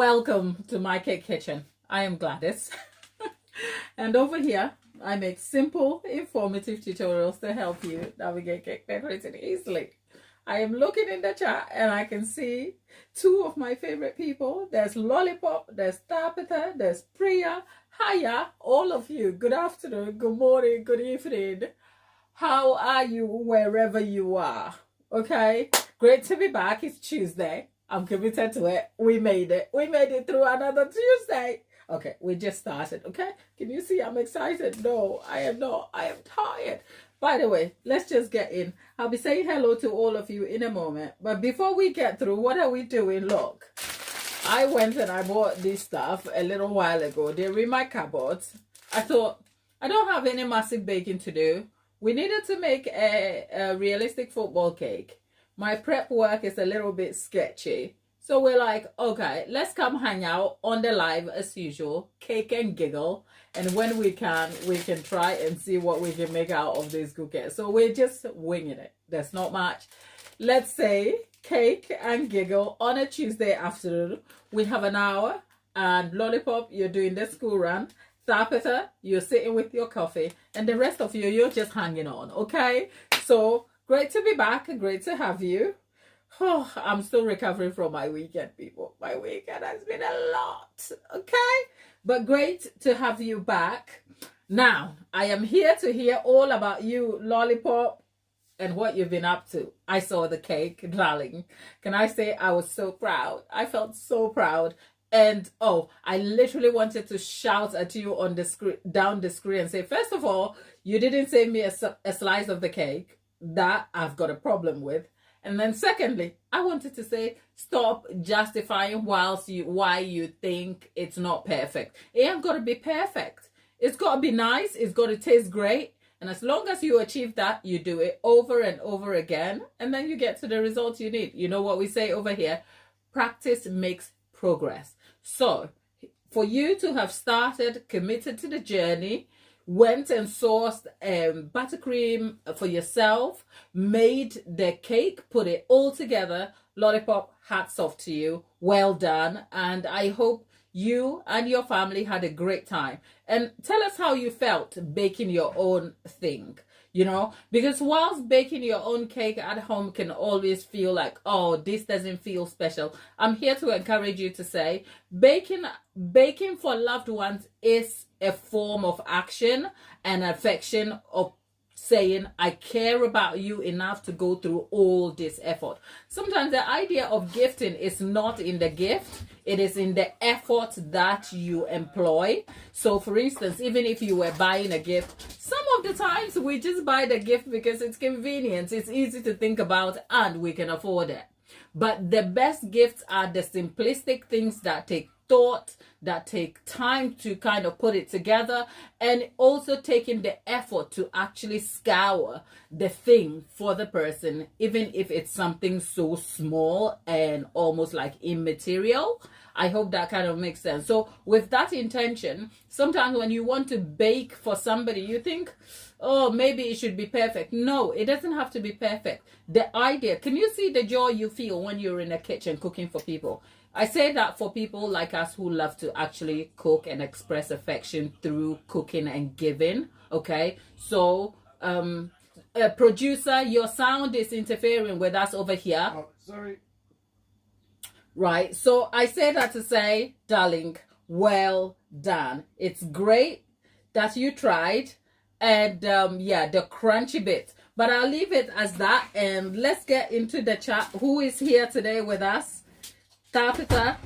Welcome to my cake kitchen. I am Gladys. And over here, I make simple, informative tutorials to help you navigate cake decorating easily. I am looking in the chat and I can see two of my favorite people. There's Lollipop, there's Tapita, there's Priya. Hiya, all of you. Good afternoon, good morning, good evening. How are you wherever you are? Okay, great to be back. It's Tuesday. I'm committed to it. We made it. We made it through another Tuesday. Okay, we just started. Okay, can you see I'm excited? No, I am not. I am tired. By the way, let's just get in. I'll be saying hello to all of you in a moment. But before we get through, what are we doing? Look, I went and I bought this stuff a little while ago. They're in my cupboards. I thought, I don't have any massive baking to do. We needed to make a realistic football cake. My prep work is a little bit sketchy. So we're like, okay, let's come hang out on the live as usual, cake and giggle. And when we can try and see what we can make out of this cookie. So we're just winging it. There's not much. Let's say cake and giggle on a Tuesday afternoon. We have an hour, and Lollipop, you're doing the school run. Tapita, you're sitting with your coffee, and the rest of you, you're just hanging on, okay? So great to be back, great to have you. Oh, I'm still recovering from my weekend, people. My weekend has been a lot, okay? But great to have you back. Now, I am here to hear all about you, Lollipop, and what you've been up to. I saw the cake, darling. Can I say I was so proud? I felt so proud. And I literally wanted to shout at you on the screen, down the screen, and say, first of all, you didn't save me a slice of the cake. That I've got a problem with. And then secondly, I wanted to say, stop justifying why you think it's not perfect. It ain't got to be perfect. It's got to be nice. It's got to taste great. And as long as you achieve that, you do it over and over again. And then you get to the results you need. You know what we say over here? Practice makes progress. So for you to have started, committed to the journey, went and sourced buttercream for yourself, made the cake, put it all together. Lollipop, hats off to you. Well done. And I hope you and your family had a great time. And tell us how you felt baking your own thing. You know, because whilst baking your own cake at home can always feel like, oh, this doesn't feel special. I'm here to encourage you to say baking for loved ones is a form of action and affection of saying, I care about you enough to go through all this effort. Sometimes the idea of gifting is not in the gift. It is in the effort that you employ. So for instance, even if you were buying a gift, some of the times we just buy the gift because it's convenient. It's easy to think about and we can afford it. But the best gifts are the simplistic things that take thought, that take time to kind of put it together, and also taking the effort to actually scour the thing for the person, even if it's something so small and almost like immaterial. I hope that kind of makes sense. So with that intention, sometimes when you want to bake for somebody, you think, oh, maybe it should be perfect. No, it doesn't have to be perfect. The idea, can you see the joy you feel when you're in a kitchen cooking for people? I say that for people like us who love to actually cook and express affection through cooking and giving. Okay, so producer, your sound is interfering with us over here. Oh, sorry. Right, so I say that to say, darling, well done. It's great that you tried, and yeah, the crunchy bit. But I'll leave it as that, and let's get into the chat. Who is here today with us? Tapita.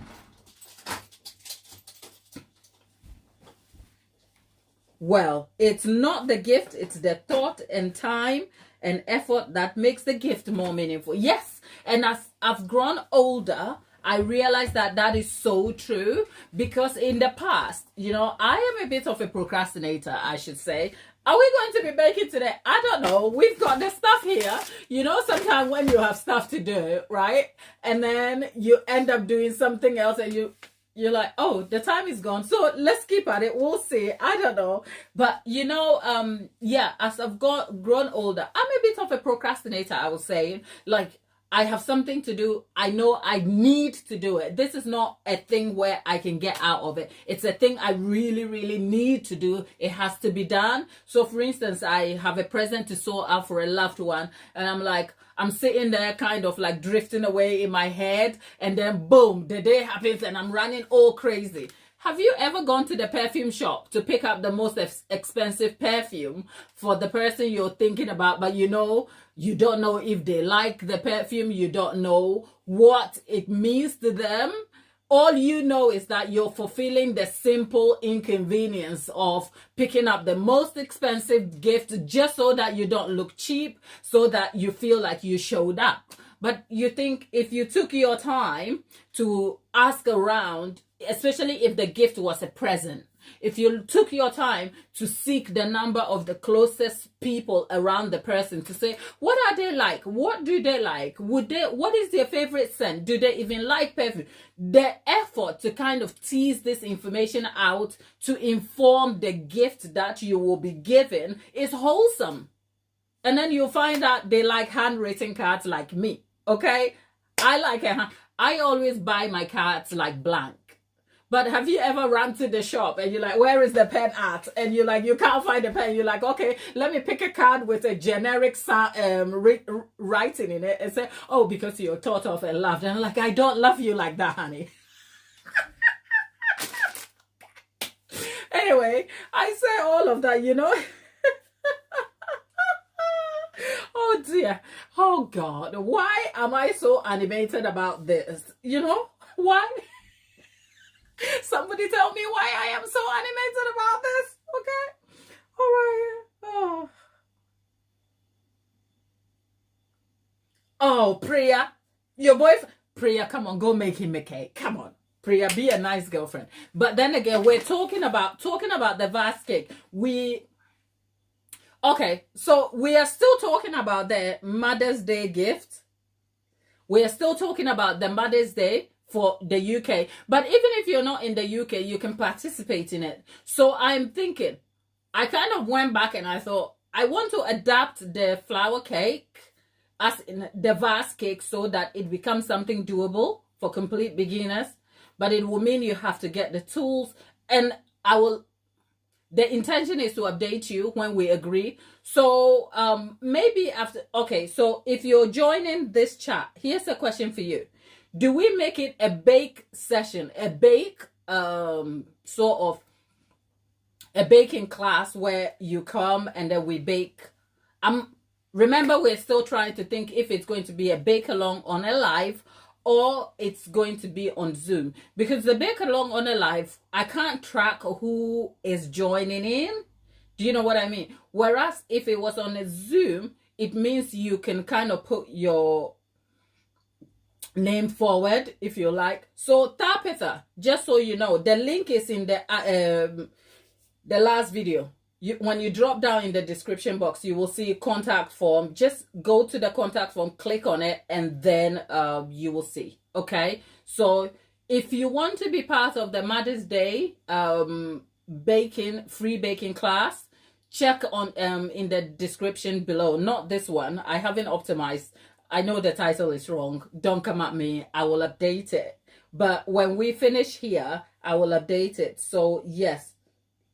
Well, it's not the gift, it's the thought and time and effort that makes the gift more meaningful. Yes, and as I've grown older, I realize that that is so true, because in the past, you know, I am a bit of a procrastinator, I should say. Are we going to be baking today? I don't know. We've got the stuff here. You know, sometimes when you have stuff to do, right? And then you end up doing something else and you're like, oh, the time is gone. So let's keep at it. We'll see. I don't know. But, you know, yeah, as I've grown older, I'm a bit of a procrastinator, I was saying. Like, I have something to do. I know I need to do it. This is not a thing where I can get out of it. It's a thing I really, really need to do. It has to be done. So for instance, I have a present to sort out for a loved one, and I'm sitting there kind of like drifting away in my head, and then boom, the day happens and I'm running all crazy. Have you ever gone to the perfume shop to pick up the most expensive perfume for the person you're thinking about, but you don't know if they like the perfume, you don't know what it means to them? All you know is that you're fulfilling the simple inconvenience of picking up the most expensive gift just so that you don't look cheap, so that you feel like you showed up. But you think if you took your time to ask around, especially if the gift was a present, if you took your time to seek the number of the closest people around the person to say, what are they like? What do they like? What is their favorite scent? Do they even like perfume? The effort to kind of tease this information out to inform the gift that you will be given is wholesome. And then you'll find out they like handwritten cards like me. Okay? I always buy my cards like blank. But have you ever run to the shop and you're like, where is the pen at? And you're like, you can't find the pen. You're like, okay, let me pick a card with a generic writing in it and say, oh, because you're thought of and loved. And I'm like, I don't love you like that, honey. Anyway, I say all of that, Oh dear. Oh God. Why am I so animated about this? Why? Somebody tell me why I am so animated about this. Okay. All right. Oh, Priya. Your boyfriend. Priya, come on, go make him a cake. Come on. Priya, be a nice girlfriend. But then again, we're talking about the vase cake. Okay, so we are still talking about the Mother's Day gift. We are still talking about the Mother's Day for the UK. But even if you're not in the UK, you can participate in it. So I'm thinking, I kind of went back and I thought, I want to adapt the flower cake as in the vase cake so that it becomes something doable for complete beginners. But it will mean you have to get the tools, and the intention is to update you when we agree. So maybe after, okay, so if you're joining this chat, here's a question for you. Do we make it a bake session, sort of a baking class where you come and then we bake? Remember, we're still trying to think if it's going to be a bake along on a live or it's going to be on Zoom, because the bake along on a live, I can't track who is joining in. Do you know what I mean? Whereas if it was on a Zoom, it means you can kind of put your name forward if you like. So Tabitha, just so you know, the link is in the last video. When you drop down in the description box, you will see contact form. Just go to the contact form, click on it, and then you will see. Okay, so if you want to be part of the Mother's Day free baking class, check on in the description below. Not this one, I haven't optimized. I know the title is wrong. Don't come at me. I will update it. But when we finish here, I will update it. So yes,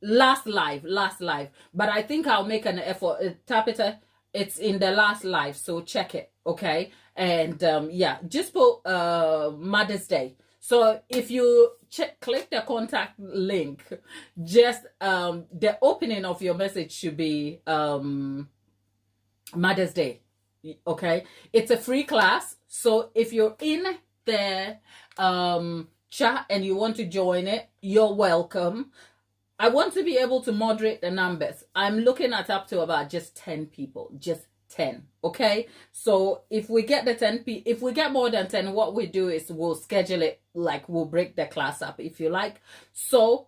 last live. But I think I'll make an effort. Tabitha, it's in the last live, so check it. Okay, and yeah, just put Mother's Day. So if you click the contact link, just the opening of your message should be Mother's Day. Okay, it's a free class, so if you're in the chat and you want to join it, you're welcome. I want to be able to moderate the numbers. I'm looking at up to about just 10 people, just 10. Okay, so if we get the 10 if we get more than 10, what we do is we'll schedule it, like we'll break the class up if you like. So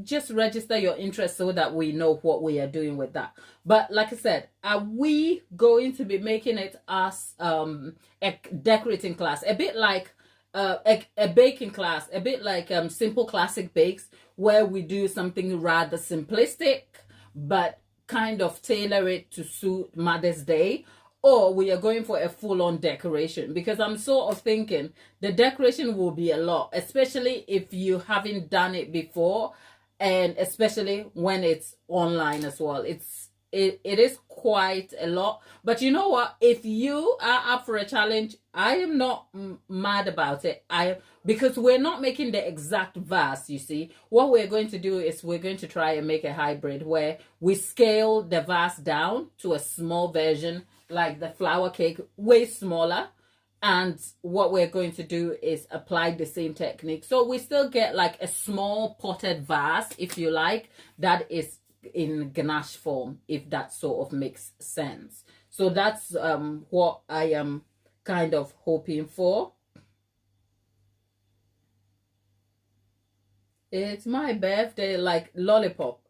just register your interest so that we know what we are doing with that. But like I said, are we going to be making it as a decorating class, a bit like a baking class, a bit like Simple Classic Bakes, where we do something rather simplistic but kind of tailor it to suit Mother's Day? or we are going for a full-on decoration, because I'm sort of thinking the decoration will be a lot, especially if you haven't done it before, and especially when it's online as well. It is quite a lot. But you know what, if you are up for a challenge, I am not mad about it. Because we're not making the exact vase, you see. What we're going to do is we're going to try and make a hybrid where we scale the vase down to a small version, like the flower cake, way smaller. And what we're going to do is apply the same technique, so we still get like a small potted vase, if you like, that is in ganache form, if that sort of makes sense. So that's what I am kind of hoping for. It's my birthday, like Lollipop.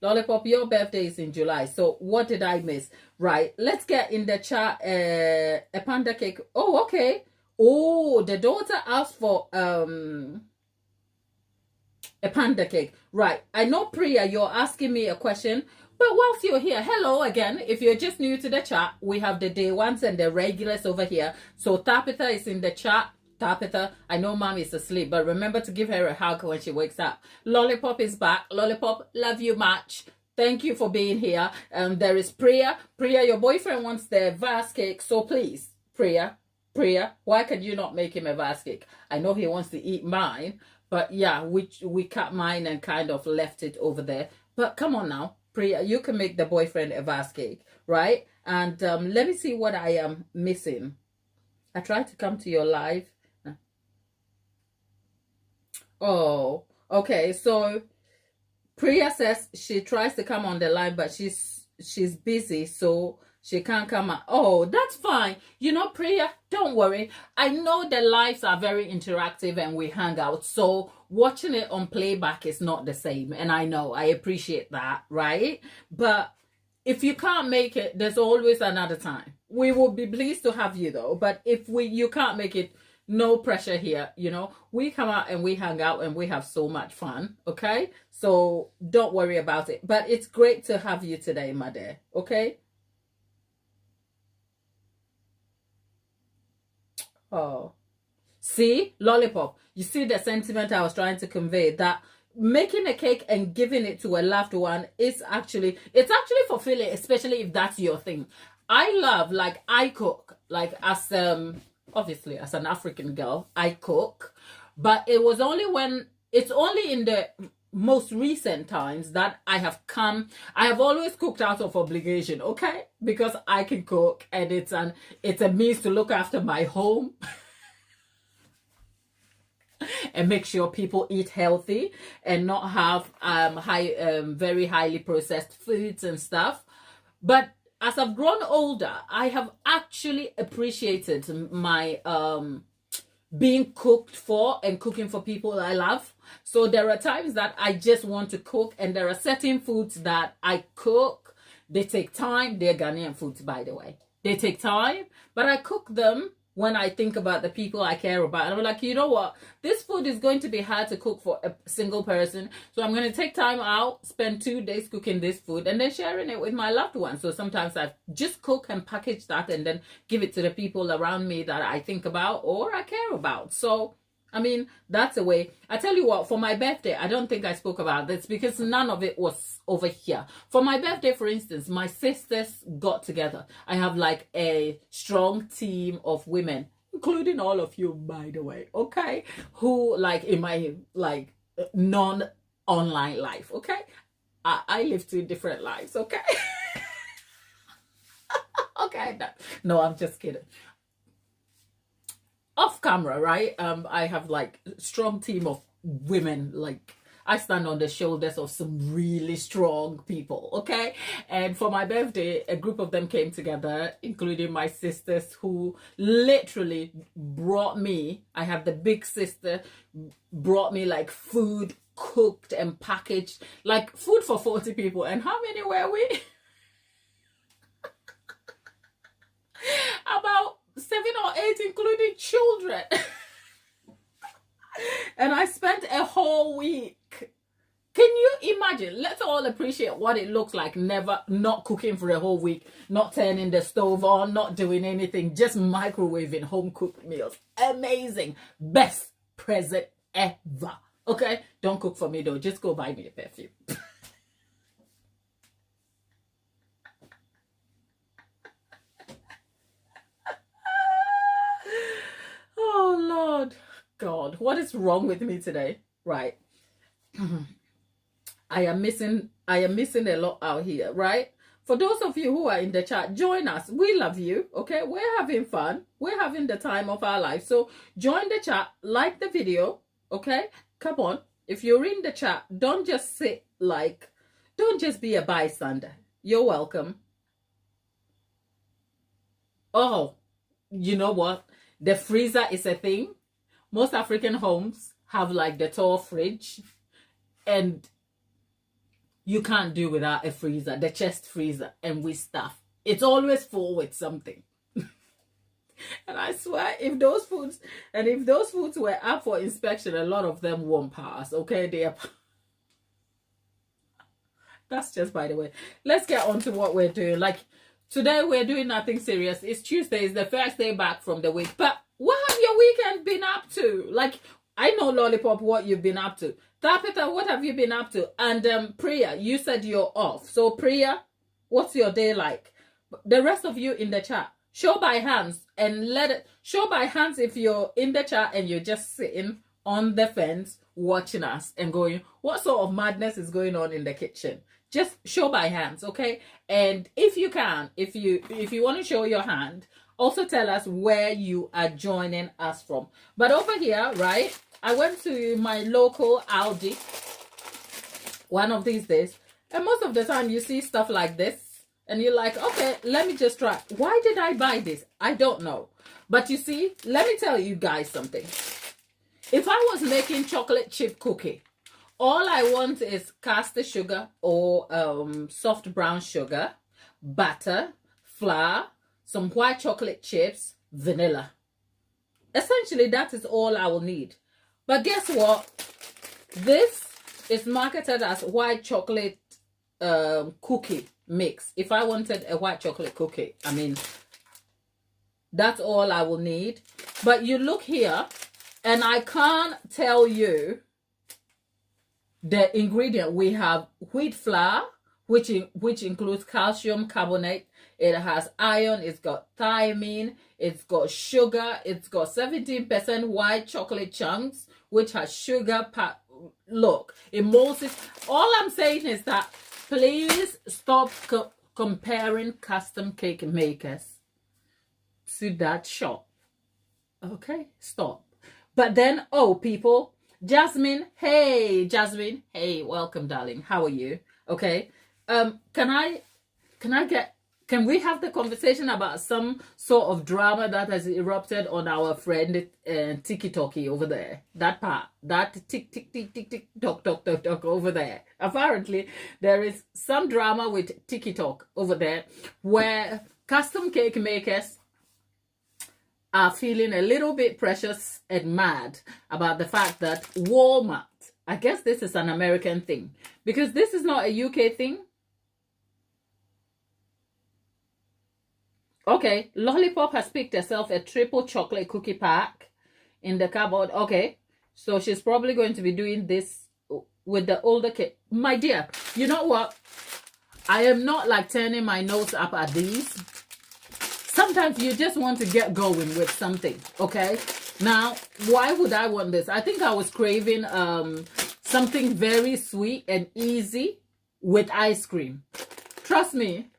Lollipop, your birthday is in July. So what did I miss? Right. Let's get in the chat. A panda cake. Oh, okay. Oh, the daughter asked for a panda cake. Right. I know, Priya, you're asking me a question. But whilst you're here, hello again. If you're just new to the chat, we have the day ones and the regulars over here. So Tapitha is in the chat. Tapitha, I know mom is asleep, but remember to give her a hug when she wakes up. Lollipop is back. Lollipop, love you much. Thank you for being here. There is Priya. Priya, your boyfriend wants the vase cake, so please, Priya, why can you not make him a vase cake? I know he wants to eat mine, but yeah, we cut mine and kind of left it over there. But come on now, Priya, you can make the boyfriend a vase cake, right? And let me see what I am missing. I tried to come to your live. Oh, okay. So Priya says she tries to come on the line, but she's busy, so she can't come out. Oh, that's fine. You know, Priya, don't worry. I know the lives are very interactive and we hang out, so watching it on playback is not the same. And I know, I appreciate that, right? But if you can't make it, there's always another time. We will be pleased to have you though. But if you can't make it, no pressure here, you know. We come out and we hang out and we have so much fun, okay? So don't worry about it. But it's great to have you today, my dear, okay? Oh, see, Lollipop, you see the sentiment I was trying to convey, that making a cake and giving it to a loved one is actually, it's actually fulfilling, especially if that's your thing. I love, like, I cook, like, as obviously as an African girl, I cook, but it's only in the most recent times that I have always cooked out of obligation, okay? Because I can cook and it's a means to look after my home and make sure people eat healthy and not have very highly processed foods and stuff. But as I've grown older, I have actually appreciated my being cooked for and cooking for people I love. So there are times that I just want to cook, and there are certain foods that I cook. They take time. They're Ghanaian foods, by the way. They take time, but I cook them when I think about the people I care about. And I'm like, you know what? This food is going to be hard to cook for a single person. So I'm going to take time out, spend 2 days cooking this food, and then sharing it with my loved ones. So sometimes I just cook and package that and then give it to the people around me that I think about or I care about. So, I mean, that's a way. I tell you what, for my birthday, I don't think I spoke about this because none of it was over here. For my birthday, for instance, my sisters got together. I have like a strong team of women, including all of you, by the way, okay? Who, like, in my, like, non-online life, okay? I live 2 different lives, okay? Okay, no, I'm just kidding. Off camera, right? I have like a strong team of women. Like, I stand on the shoulders of some really strong people, okay? And for my birthday, a group of them came together, including my sisters, who literally brought me, I have the big sister, brought me like food cooked and packaged, like food for 40 people. And how many were we? About 7 or 8, including children. And I spent a whole week Can you imagine? Let's all appreciate what it looks like. Never not cooking for a whole week, not turning the stove on, not doing anything, just microwaving home cooked meals. Amazing. Best present ever. Okay? Don't cook for me though. Just go buy me a perfume. Oh Lord God, what is wrong with me today? Right. I am missing a lot out here, right? For those of you who are in the chat, join us. We love you, okay? We're having fun. We're having the time of our life. So join the chat, like the video, okay? Come on. If you're in the chat, don't just sit like, don't just be a bystander. You're welcome. Oh, you know what? The freezer is a thing. Most African homes have like the tall fridge, and you can't do without a freezer, the chest freezer, and with stuff. It's always full with something. And I swear, if those foods were up for inspection, a lot of them won't pass. Okay, that's just by the way. Let's get on to what we're doing. Like today, we're doing nothing serious. It's Tuesday. It's the first day back from the week. But what have your weekend been up to? Like, I know, Lollipop, what you've been up to. Tapita, what have you been up to? And Priya, you said you're off. So Priya, what's your day like? The rest of you in the chat, show by hands and show by hands if you're in the chat and you're just sitting on the fence watching us and going, what sort of madness is going on in the kitchen? Just show by hands, okay? And if you can, if you want to show your hand, also tell us where you are joining us from. But over here, right, I went to my local Aldi one of these days, and most of the time you see stuff like this and you're like, okay, let me just try. Why did I buy this? I don't know. But you see, let me tell you guys something. If I was making chocolate chip cookie, all I want is caster sugar or soft brown sugar, butter, flour, some white chocolate chips, vanilla. Essentially, that is all I will need. But guess what? This is marketed as white chocolate cookie mix. If I wanted a white chocolate cookie, I mean, that's all I will need. But you look here, and I can't tell you the ingredient. We have wheat flour, which includes calcium carbonate. It has iron. It's got thiamine. It's got sugar. It's got 17% white chocolate chunks, which has sugar. Look, emulsifies. All I'm saying is that please stop comparing custom cake makers to that shop. Okay, stop. But then, oh, people, Jasmine, hey, welcome, darling. How are you? Okay. Can we have the conversation about some sort of drama that has erupted on our friend Tiki Toki over there? That part, that tick tick tick tick tick tock tock tock tock over there. Apparently, there is some drama with Tiki Tok over there, where custom cake makers are feeling a little bit precious and mad about the fact that Walmart, I guess this is an American thing, because this is not a UK thing. Okay, Lollipop has picked herself a triple chocolate cookie pack in the cupboard. Okay, so she's probably going to be doing this with the older kid. My dear, you know what? I am not like turning my nose up at these. Sometimes you just want to get going with something, okay? Now, why would I want this? I think I was craving something very sweet and easy with ice cream. Trust me.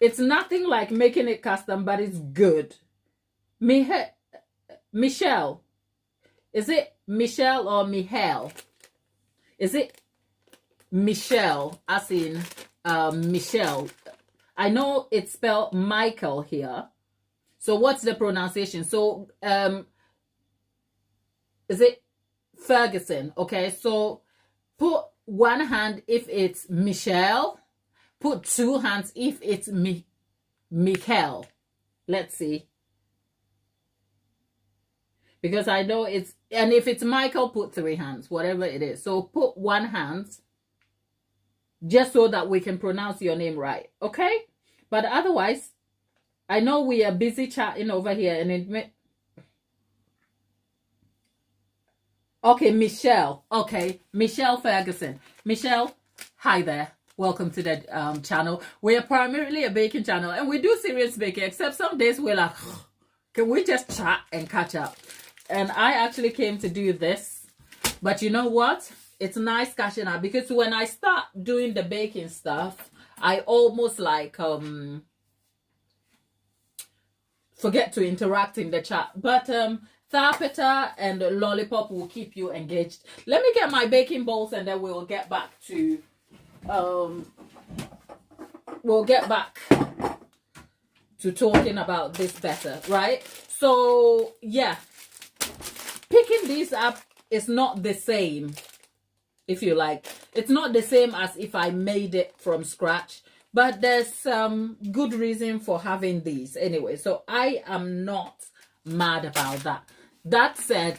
It's nothing like making it custom, but it's good. Michelle. Is it Michelle or Michelle? Is it Michelle, as in Michelle? I know it's spelled Michael here. So what's the pronunciation? So is it Ferguson? Okay, so put one hand if it's Michelle. Put two hands if it's Michael. Let's see. Because I know it's, and if it's Michael, put three hands, whatever it is. So put one hand just so that we can pronounce your name right, okay? But otherwise, I know we are busy chatting over here and admit. Okay, Michelle. Okay, Michelle Ferguson. Michelle, hi there. Welcome to the channel. We are primarily a baking channel, and we do serious baking, except some days we're like, can we just chat and catch up? And I actually came to do this. But you know what? It's nice catching up, because when I start doing the baking stuff, I almost like forget to interact in the chat. But Tharpeta and Lollipop will keep you engaged. Let me get my baking bowls, and then we'll get back to talking about this better, right? So yeah, picking these up is not the same, if you like. It's not the same as if I made it from scratch, but there's some good reason for having these anyway. So I am not mad about that. That said,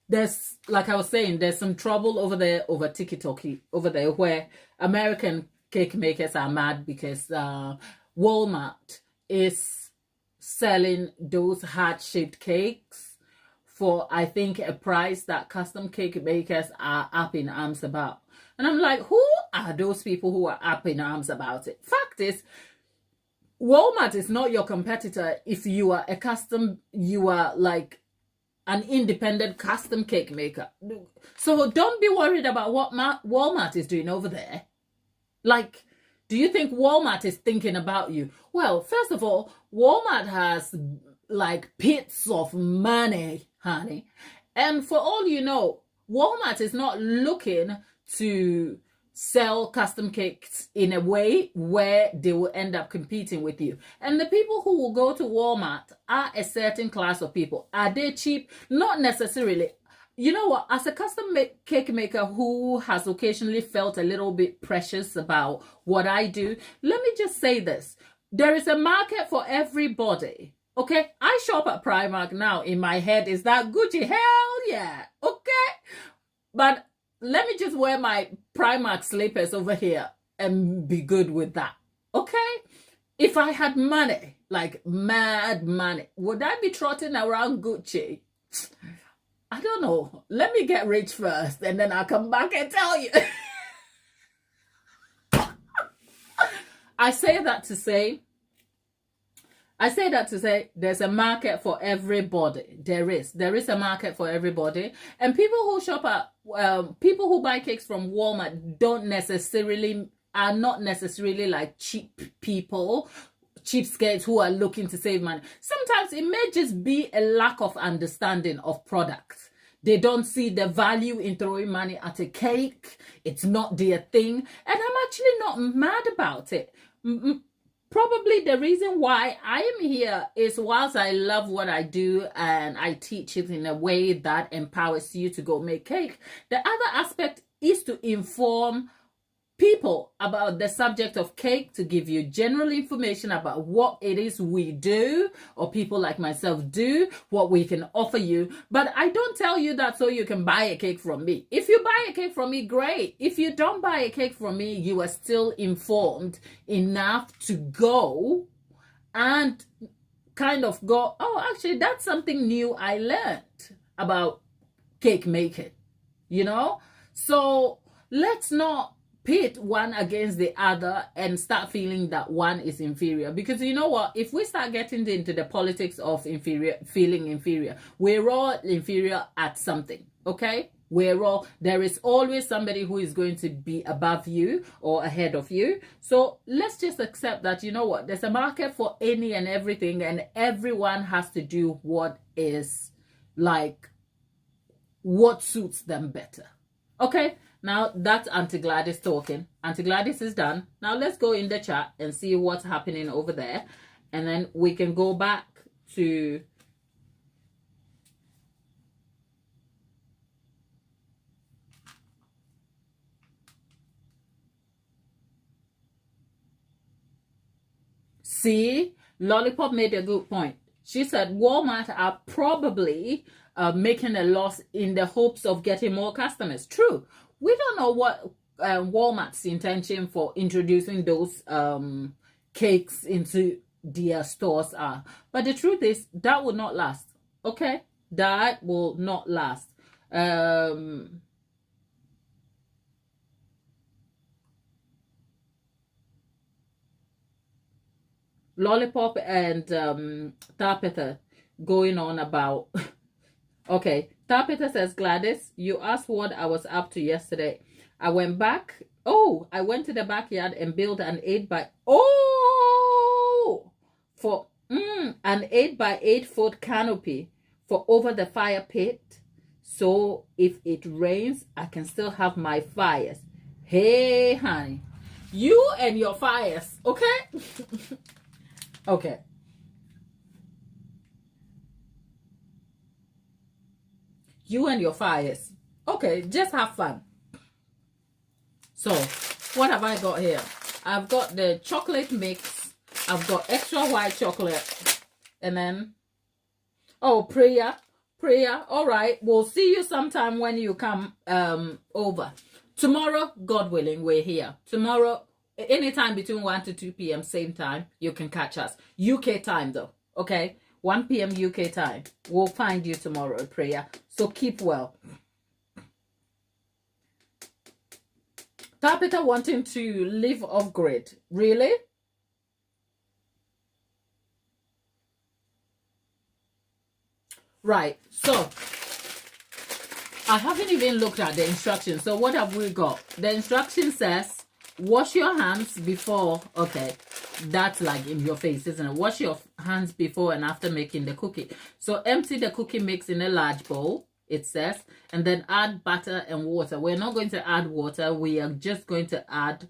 there's, like I was saying, there's some trouble over there, over TikTok over there, where American cake makers are mad because Walmart is selling those heart-shaped cakes for, I think, a price that custom cake makers are up in arms about. And I'm like, who are those people who are up in arms about it? Fact is, Walmart is not your competitor if you are you are like an independent custom cake maker. So don't be worried about what Walmart is doing over there. Like, do you think Walmart is thinking about you? Well, first of all, Walmart has like pits of money, honey. And for all you know, Walmart is not looking to sell custom cakes in a way where they will end up competing with you. And the people who will go to Walmart are a certain class of people. Are they cheap? Not necessarily. You know what? As a custom cake maker who has occasionally felt a little bit precious about what I do, let me just say this. There is a market for everybody. Okay? I shop at Primark now. In my head, is that Gucci? Hell yeah. Okay? But let me just wear my Primark slippers over here and be good with that. Okay? If I had money, like mad money, would I be trotting around Gucci? I don't know. Let me get rich first, and then I'll come back and tell you. I say that to say there's a market for everybody. There is a market for everybody. And people who shop at, people who buy cakes from Walmart are not necessarily like cheap people, cheapskates who are looking to save money. Sometimes it may just be a lack of understanding of products. They don't see the value in throwing money at a cake. It's not their thing. And I'm actually not mad about it. Probably the reason why I am here is, whilst I love what I do and I teach it in a way that empowers you to go make cake, the other aspect is to inform people about the subject of cake, to give you general information about what it is we do, or people like myself do, what we can offer you. But I don't tell you that so you can buy a cake from me. If you buy a cake from me, great. If you don't buy a cake from me, you are still informed enough to go and kind of go, oh, actually, that's something new I learned about cake making, you know? So let's not pit one against the other and start feeling that one is inferior, because you know what, if we start getting into the politics of feeling inferior, we're all inferior at something. Okay, there is always somebody who is going to be above you or ahead of you. So let's just accept that, you know what, there's a market for any and everything, and everyone has to do what is like what suits them better. Okay, now that's Auntie Gladys talking. Auntie Gladys is done. Now let's go in the chat and see what's happening over there. And then we can go back to see, Lollipop made a good point. She said Walmart are probably making a loss in the hopes of getting more customers. True. we don't know what Walmart's intention for introducing those cakes into their stores are. But the truth is that will not last. Okay, that will not last. Lollipop and Tapeta going on about. Okay, Tapeta says, Gladys, you asked what I was up to yesterday. I went back. Oh, I went to the backyard and built an 8 by for an 8 by 8 foot canopy for over the fire pit. So if it rains, I can still have my fires. Hey, honey, you and your fires, okay? Okay. You and your fires. Okay, just have fun. So, what have I got here? I've got the chocolate mix. I've got extra white chocolate. And then, oh, prayer. All right, we'll see you sometime when you come over. Tomorrow, God willing, we're here. Tomorrow, anytime between 1 to 2 p.m. same time, you can catch us. UK time though, okay? 1 p.m. UK time. We'll find you tomorrow at prayer. So keep well. Tapita wanting to live off grid. Really? Right. So I haven't even looked at the instructions. So what have we got? The instruction says wash your hands before. Okay, that's like in your face, isn't it? Wash your hands before and after making the cookie. So empty the cookie mix in a large bowl, it says, and then add butter and water. We're not going to add water. We are just going to add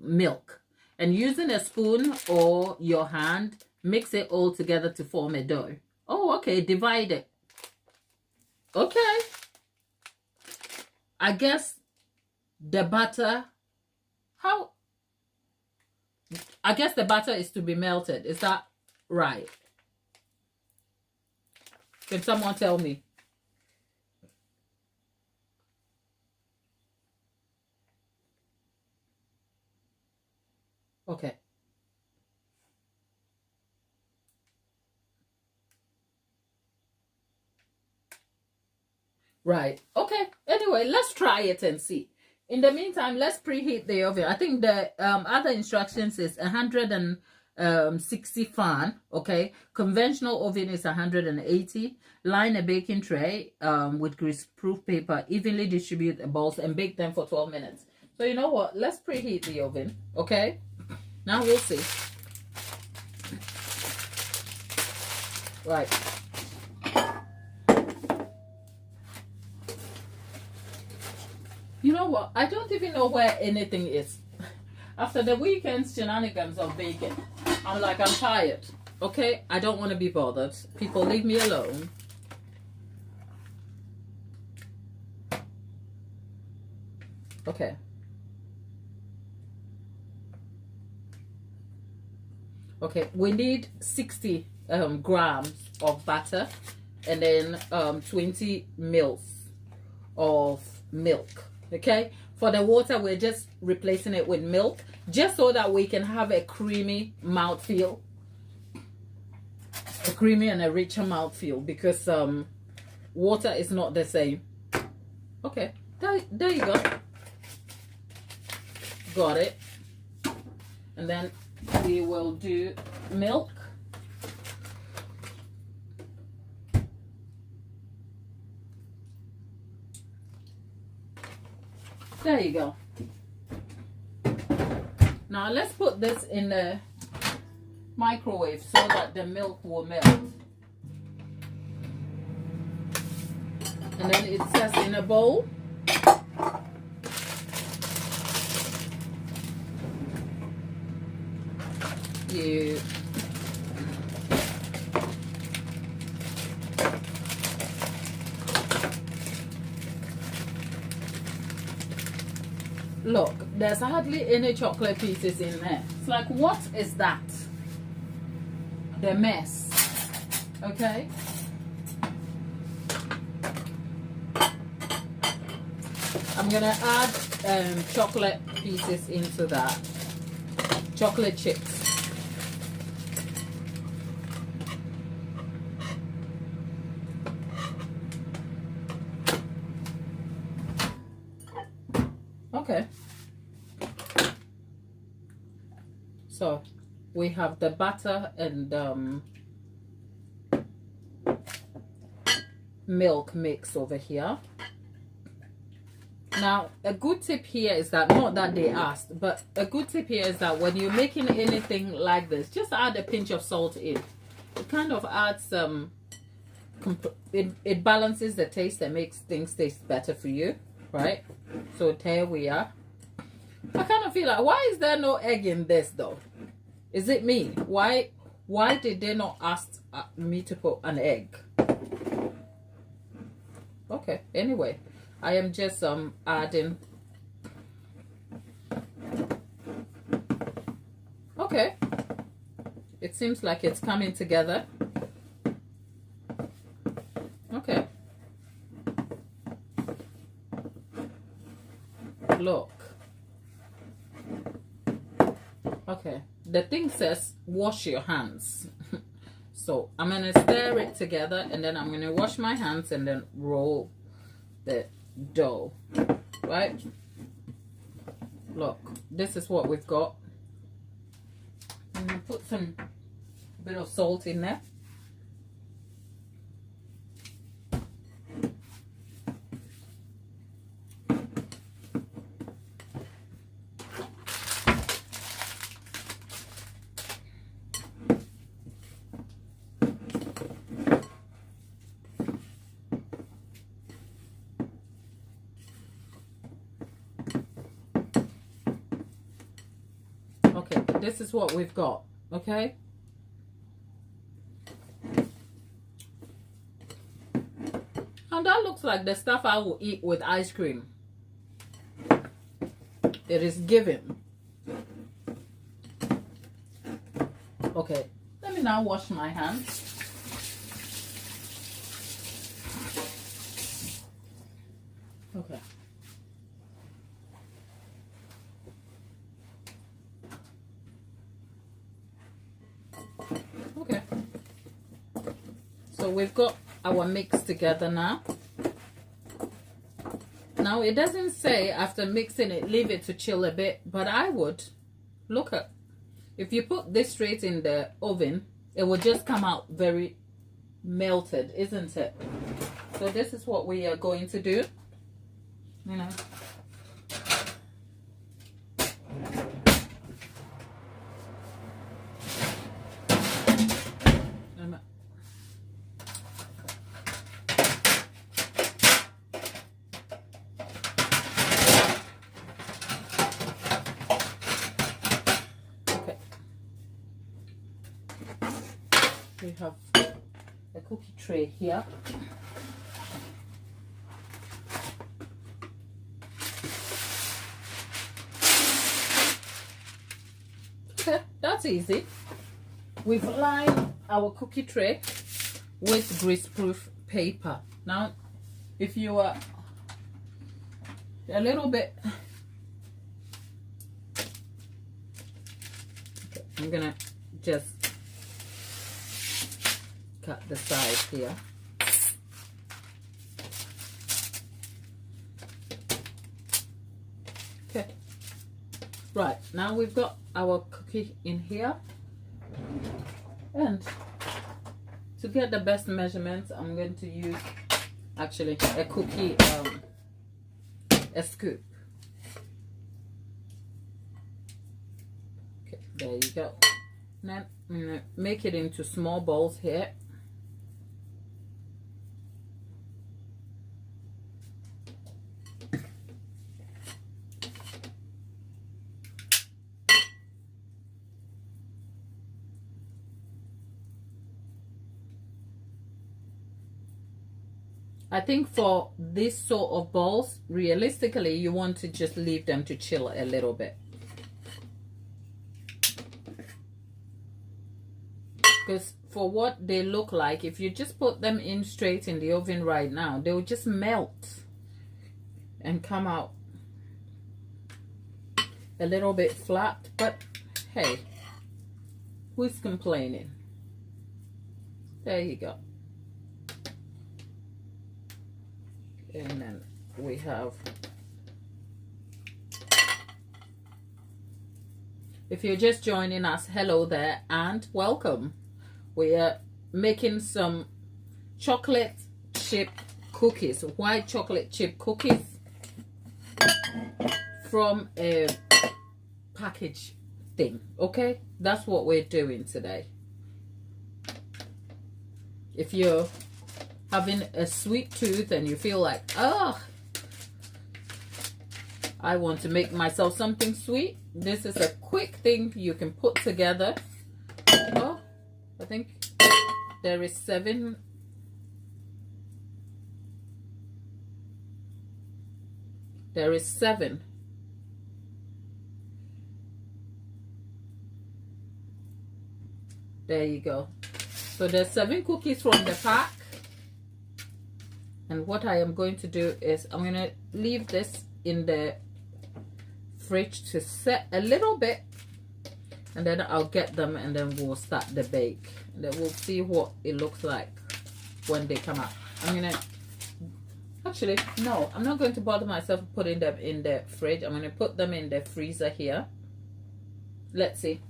milk. And using a spoon or your hand, mix it all together to form a dough. Oh, okay, divide it. Okay. I guess the butter, I guess the butter is to be melted. Is that right? Can someone tell me? Okay. Right. Okay. Anyway, let's try it and see. In the meantime, let's preheat the oven. I think the other instructions is 160 fan. Okay. Conventional oven is 180. Line a baking tray with grease-proof paper. Evenly distribute the balls and bake them for 12 minutes. So you know what? Let's preheat the oven. Okay. Now we'll see. Right. You know what? I don't even know where anything is. After the weekend's shenanigans of baking, I'm like, I'm tired. Okay? I don't want to be bothered. People, leave me alone. Okay. Okay, we need 60 grams of butter and then 20 mils of milk. Okay, for the water, we're just replacing it with milk just so that we can have a creamy mouthfeel, a creamy and a richer mouthfeel, because water is not the same. Okay, there you go. Got it. And then we will do milk. There you go. Now let's put this in the microwave so that the milk will melt. And then it says in a bowl. You look, there's hardly any chocolate pieces in there. It's like, what is that? The mess. Okay, I'm I'm gonna add chocolate pieces into that. Chocolate chips. Okay. So we have the butter and milk mix over here. Now, a good tip here is that, not that they asked, but a good tip here is that when you're making anything like this, just add a pinch of salt in. It kind of adds it balances the taste and makes things taste better for you, right? So there we are. I kind of feel like, why is there no egg in this though? Is it me? Why did they not ask me to put an egg? Okay, anyway, I am just adding. Okay, it seems like it's coming together. Okay, look. Okay, the thing says wash your hands. So I'm gonna stir it together and then I'm gonna wash my hands and then roll the dough, right? Look, this is what we've got. I'm gonna put some bit of salt in there. Okay, this is what we've got, okay? And that looks like the stuff I will eat with ice cream. It is given. Okay, let me now wash my hands. Okay. Okay. So we've got our mix together now. Now it doesn't say after mixing it, leave it to chill a bit, but I would. Look at, if you put this straight in the oven, it will just come out very melted, isn't it? So this is what we are going to do. You know. We have a cookie tray here. Okay, that's easy. We've lined our cookie tray with greaseproof paper. Now, if you are a little bit, okay, I'm gonna just cut the side here. Okay, right, now we've got our cookie in here, and to get the best measurements, I'm going to use actually a cookie a scoop. Okay, there you go. Now I'm gonna make it into small balls here. I think for this sort of balls, realistically, you want to just leave them to chill a little bit. Because for what they look like, if you just put them in straight in the oven right now, they will just melt and come out a little bit flat, but hey, who's complaining? There you go. And then we have, if you're just joining us, hello there and welcome. We are making some chocolate chip cookies, white chocolate chip cookies from a package thing. Okay, that's what we're doing today. If you're having a sweet tooth and you feel like, oh, I want to make myself something sweet, this is a quick thing you can put together. Oh, I think there is 7. There is 7. There you go. So there's 7 cookies from the pack. And what I am going to do is I'm going to leave this in the fridge to set a little bit. And then I'll get them and then we'll start the bake. And then we'll see what it looks like when they come out. I'm going to... Actually, no, I'm not going to bother myself putting them in the fridge. I'm going to put them in the freezer here. Let's see.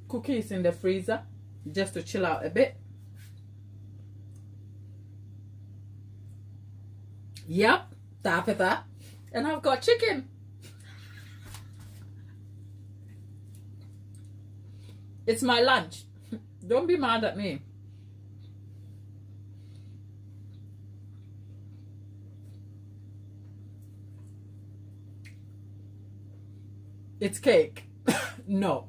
Cookies in the freezer just to chill out a bit. Yep, tap it up. And I've got chicken. It's my lunch. Don't be mad at me. It's cake. No.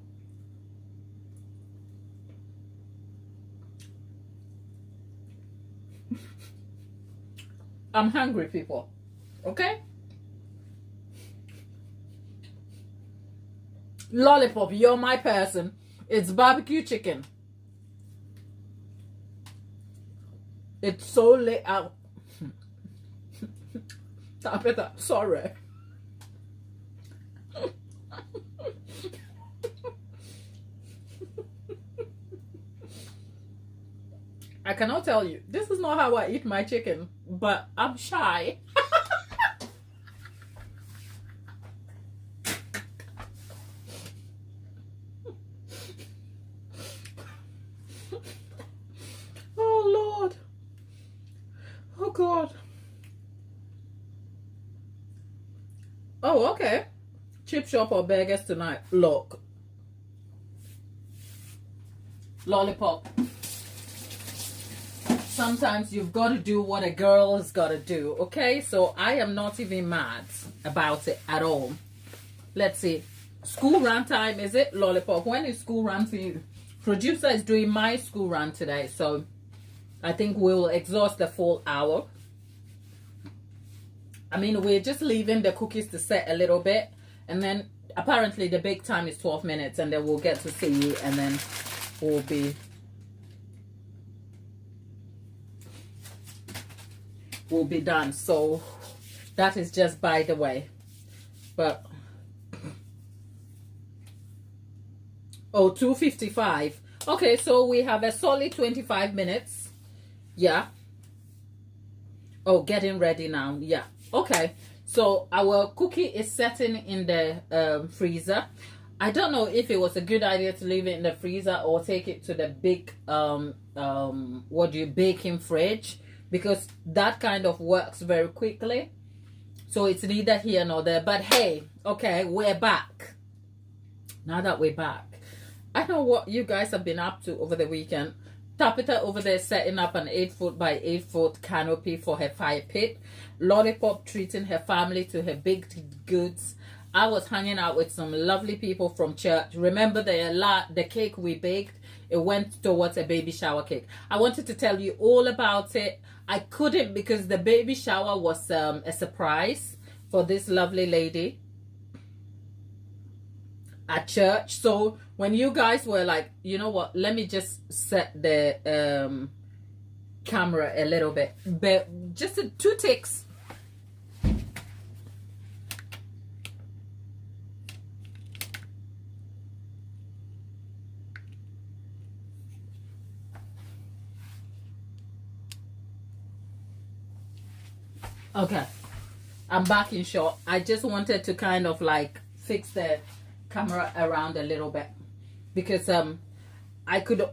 I'm hungry, people. Okay? Lollipop, you're my person. It's barbecue chicken. It's so late out. Sorry. I cannot tell you. This is not how I eat my chicken, but I'm shy. Oh, Lord. Oh, God. Oh, okay. Chip shop or burgers tonight. Look. Lollipop. Sometimes you've got to do what a girl has got to do, okay? So I am not even mad about it at all. Let's see. School run time, is it? Lollipop, when is school run for you? Producer is doing my school run today, so I think we'll exhaust the full hour. I mean, we're just leaving the cookies to set a little bit, and then apparently the bake time is 12 minutes, and then we'll get to see you, and then we'll be done. So that is just by the way. But oh, 2:55. Okay, so we have a solid 25 minutes. Yeah. Oh, getting ready now. Yeah. Okay, so our cookie is setting in the freezer. I don't know if it was a good idea to leave it in the freezer or take it to the big baking fridge, because that kind of works very quickly. So it's neither here nor there. But hey, okay, we're back. Now that we're back, I know what you guys have been up to over the weekend. Tapita over there setting up an 8-foot by 8-foot canopy for her fire pit. Lollipop treating her family to her baked goods. I was hanging out with some lovely people from church. Remember the cake we baked? It went towards a baby shower cake. I wanted to tell you all about it. I couldn't because the baby shower was a surprise for this lovely lady at church. So when you guys were like, you know what, let me just set the camera a little bit, but just 2 ticks. Okay, I'm back in shot. I just wanted to kind of like fix the camera around a little bit because I could,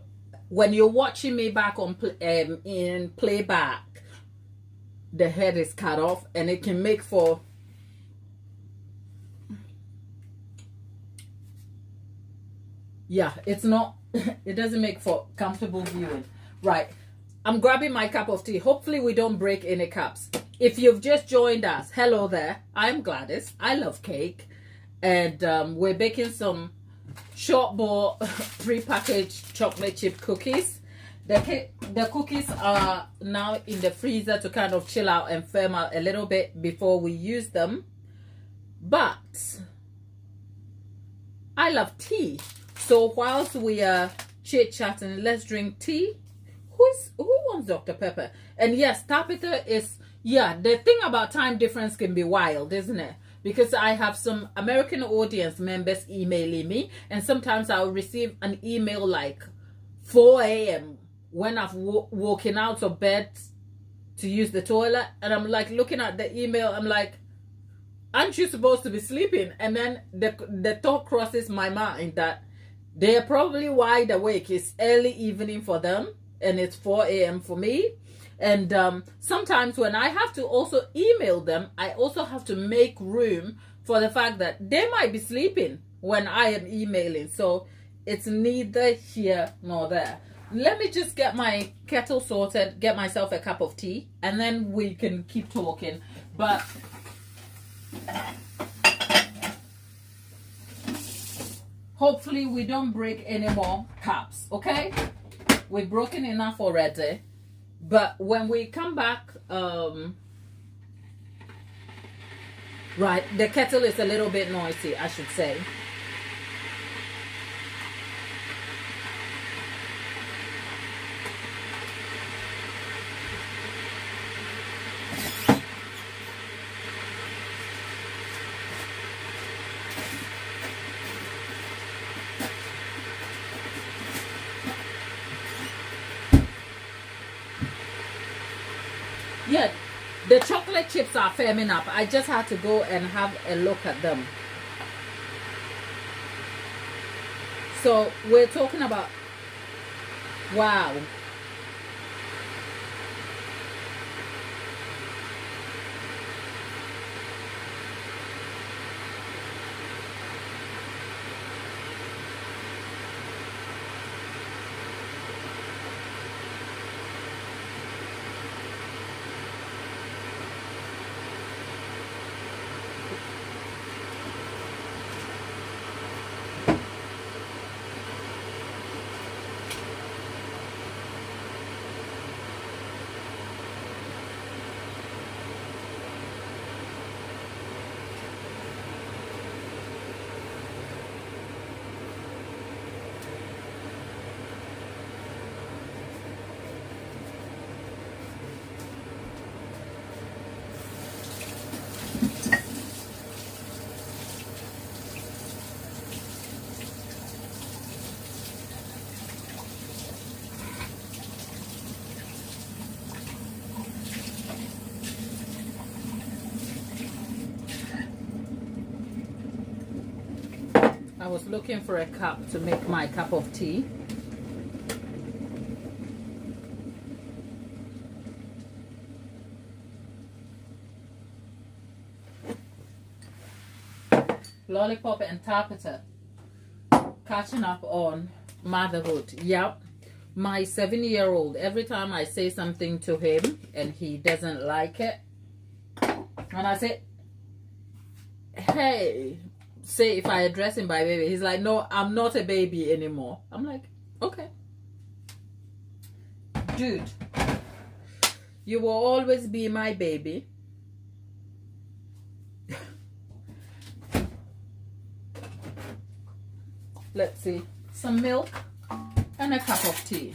when you're watching me back on in playback, the head is cut off and it can make for it's not it doesn't make for comfortable viewing. Right, I'm grabbing my cup of tea. Hopefully we don't break any cups. If you've just joined us, hello there. I'm Gladys. I love cake. And we're baking some short-bowl pre-packaged chocolate chip cookies. The cookies are now in the freezer to kind of chill out and firm out a little bit before we use them. But I love tea. So whilst we are chit-chatting, let's drink tea. Who wants Dr. Pepper? And yes, Tapita is... Yeah, the thing about time difference can be wild, isn't it? Because I have some American audience members emailing me, and sometimes I'll receive an email like 4 a.m. when I've woken out of bed to use the toilet, and I'm like looking at the email, I'm like, aren't you supposed to be sleeping? And then the thought crosses my mind that they're probably wide awake. It's early evening for them, and it's 4 a.m. for me. And sometimes when I have to also email them, I also have to make room for the fact that they might be sleeping when I am emailing. So it's neither here nor there. Let me just get my kettle sorted, get myself a cup of tea, and then we can keep talking. But hopefully we don't break any more cups, okay? We've broken enough already. But when we come back, right, the kettle is a little bit noisy, I should say. Yeah, the chocolate chips are firming up. I just had to go and have a look at them. So we're talking about, wow. I was looking for a cup to make my cup of tea. Lollipop and Tapita catching up on motherhood. Yep, My 7-year-old, every time I say something to him and he doesn't like it, and I say, hey, say if I address him by baby, he's like, no, I'm not a baby anymore. I'm like, okay. Dude, you will always be my baby. Let's see, some milk and a cup of tea.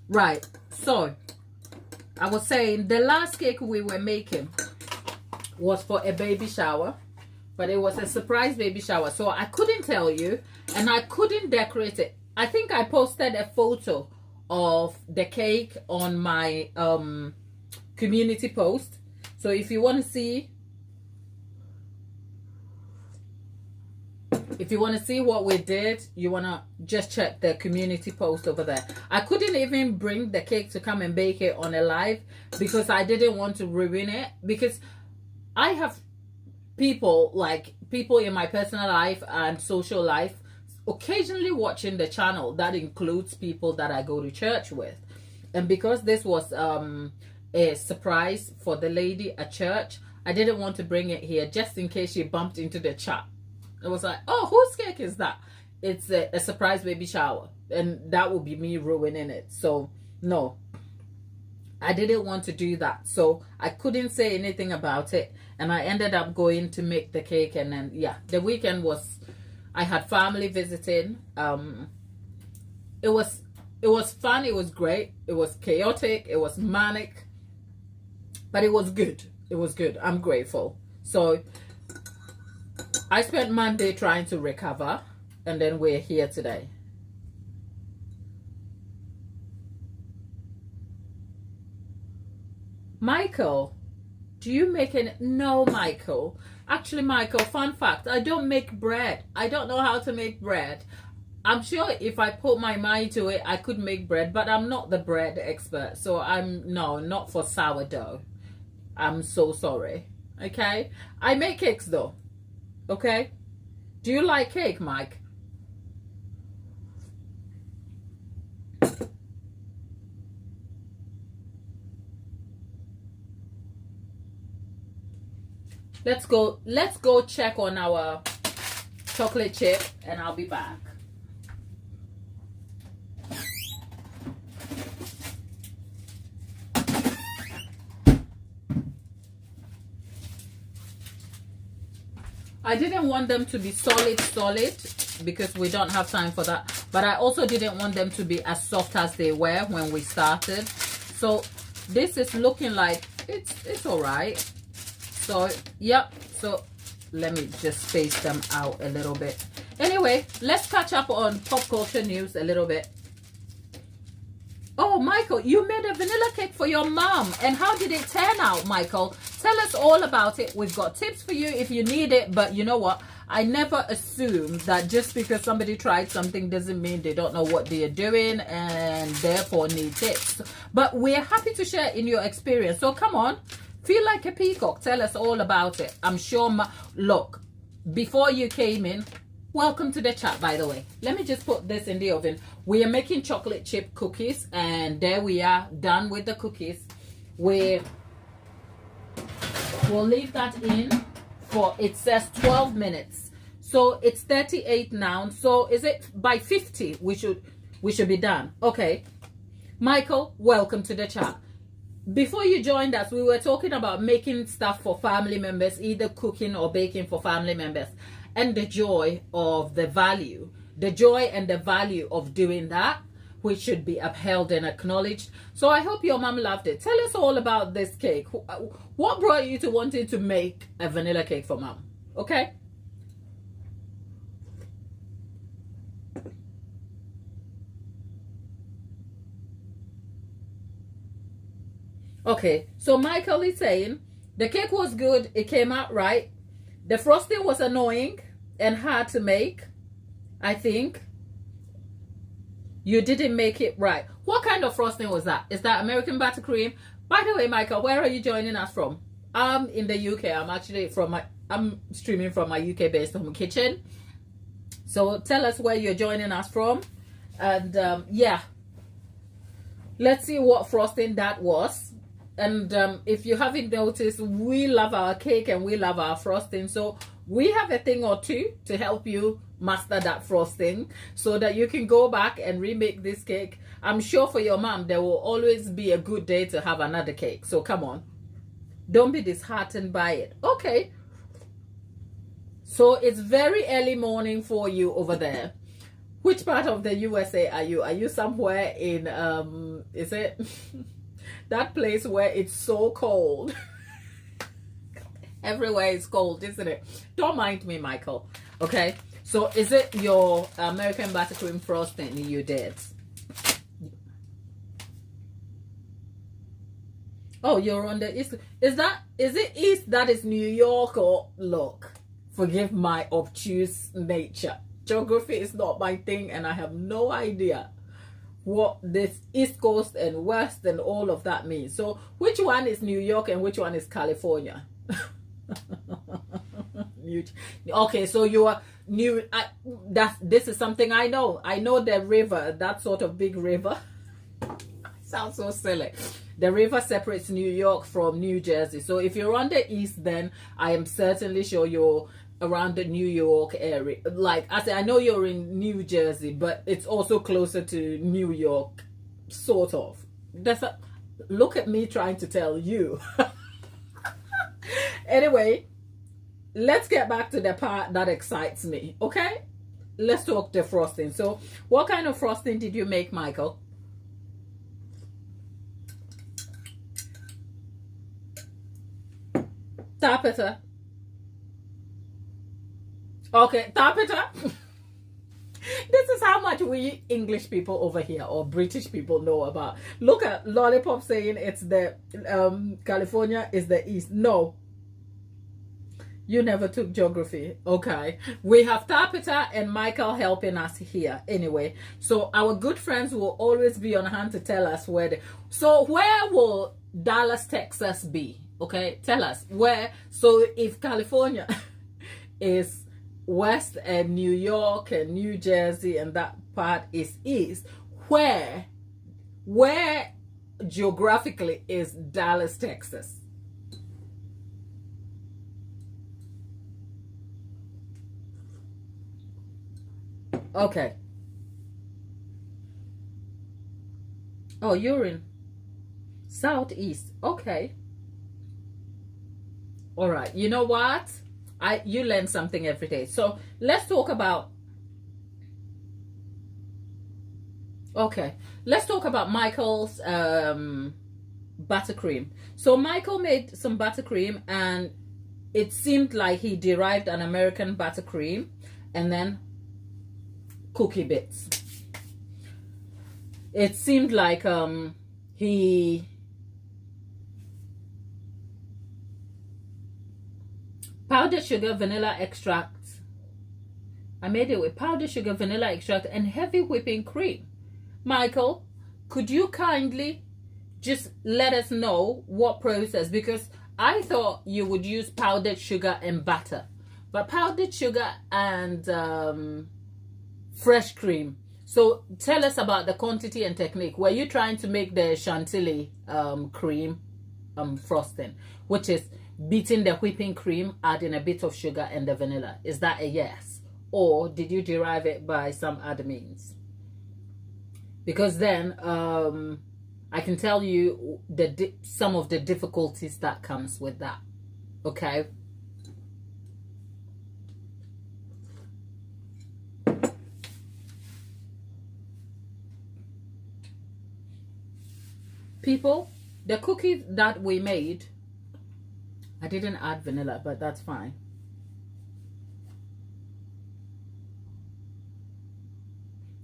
Right, so I was saying the last cake we were making was for a baby shower, but it was a surprise baby shower, so I couldn't tell you and I couldn't decorate it. I think I posted a photo of the cake on my community post, so if you want to see what we did, you want to just check the community post over there. I couldn't even bring the cake to come and bake it on a live because I didn't want to ruin it, because I have people in my personal life and social life occasionally watching the channel. That includes people that I go to church with, and because this was a surprise for the lady at church, I didn't want to bring it here just in case she bumped into the chat. It was like, oh, whose cake is that? It's a surprise baby shower, and that would be me ruining it. So no, I didn't want to do that, so I couldn't say anything about it, and I ended up going to make the cake. And then yeah, the weekend was, I had family visiting. It was fun, it was great, it was chaotic, it was manic, but it was good. It was good. I'm grateful. So I spent Monday trying to recover, and then we're here today. Michael, do you make any? No, Michael. Actually, Michael, fun fact, I don't make bread. I don't know how to make bread. I'm sure if I put my mind to it, I could make bread, but I'm not the bread expert. So no, not for sourdough. I'm so sorry. Okay? I make cakes though. Okay? Do you like cake, Mike? Let's go check on our chocolate chip and I'll be back. I didn't want them to be solid because we don't have time for that, but I also didn't want them to be as soft as they were when we started. So this is looking like it's all right. So yep, so let me just space them out a little bit. Anyway, let's catch up on pop culture news a little bit. Oh, Michael, you made a vanilla cake for your mom, and how did it turn out, Michael? Tell us all about it. We've got tips for you if you need it, but you know what? I never assume that just because somebody tried something doesn't mean they don't know what they are doing and therefore need tips. But we're happy to share in your experience. So come on, feel like a peacock. Tell us all about it. I'm sure, look, before you came in, welcome to the chat, by the way. Let me just put this in the oven. We are making chocolate chip cookies, and there we are, done with the cookies. We'll leave that in for, it says 12 minutes. So it's 38 now. So is it by 50 we should be done? Okay. Michael, welcome to the chat. Before you joined us, we were talking about making stuff for family members, either cooking or baking for family members, and the joy of the value, the joy and the value of doing that, which should be upheld and acknowledged. So I hope your mom loved it. Tell us all about this cake. What brought you to wanting to make a vanilla cake for mom? Okay? Okay, so Michael is saying the cake was good, it came out right. The frosting was annoying and hard to make. I think you didn't make it right. What kind of frosting was that? Is that American buttercream? By the way, Michael, where are you joining us from? I'm in the UK. I'm actually I'm streaming from my UK based home kitchen. So tell us where you're joining us from. And yeah, let's see what frosting that was. And if you haven't noticed, we love our cake and we love our frosting. So we have a thing or two to help you master that frosting so that you can go back and remake this cake. I'm sure for your mom, there will always be a good day to have another cake. So come on. Don't be disheartened by it. Okay. So it's very early morning for you over there. Which part of the USA are you? Are you somewhere in, is it that place where it's so cold? Everywhere is cold, isn't it? Don't mind me, Michael. Okay. So is it your American buttercream frosting you did? Oh, you're on the east. Is it east that is New York or look? Forgive my obtuse nature. Geography is not my thing and I have no idea what this East Coast and West and all of that means. So which one is New York and which one is California? Okay, so you are new. This is something I know. I know the river, that sort of big river. Sounds so silly. The river separates New York from New Jersey. So if you're on the east, then I am certainly sure you're around the New York area. Like I said, I know you're in New Jersey, but it's also closer to New York, sort of. Look at me trying to tell you. Anyway, let's get back to the part that excites me, okay? Let's talk the frosting. So what kind of frosting did you make, Michael? Tap it up. Okay, tap it up. This is how much we English people over here or British people know about. Look at Lollipop saying it's the California is the east. No. You never took geography. Okay. We have Tapita and Michael helping us here. Anyway, so our good friends will always be on hand to tell us where so where will Dallas, Texas be? Okay, tell us where. So if California is west and New York and New Jersey and that part is east, where geographically is Dallas, Texas? Okay. Oh, you're in southeast. Okay. All right. You know what? You learn something every day. So let's talk about. Okay. Let's talk about Michael's buttercream. So Michael made some buttercream, and it seemed like he derived an American buttercream, and then cookie bits. It seemed like he powdered sugar, vanilla extract. I made it with powdered sugar, vanilla extract, and heavy whipping cream. Michael, could you kindly just let us know what process? Because I thought you would use powdered sugar and butter, but powdered sugar and fresh cream. So tell us about the quantity and technique. Were you trying to make the chantilly cream frosting, which is beating the whipping cream, adding a bit of sugar and the vanilla? Is that a yes? Or did you derive it by some other means? Because then I can tell you some of the difficulties that comes with that. Okay. People, the cookie that we made, I didn't add vanilla, but that's fine.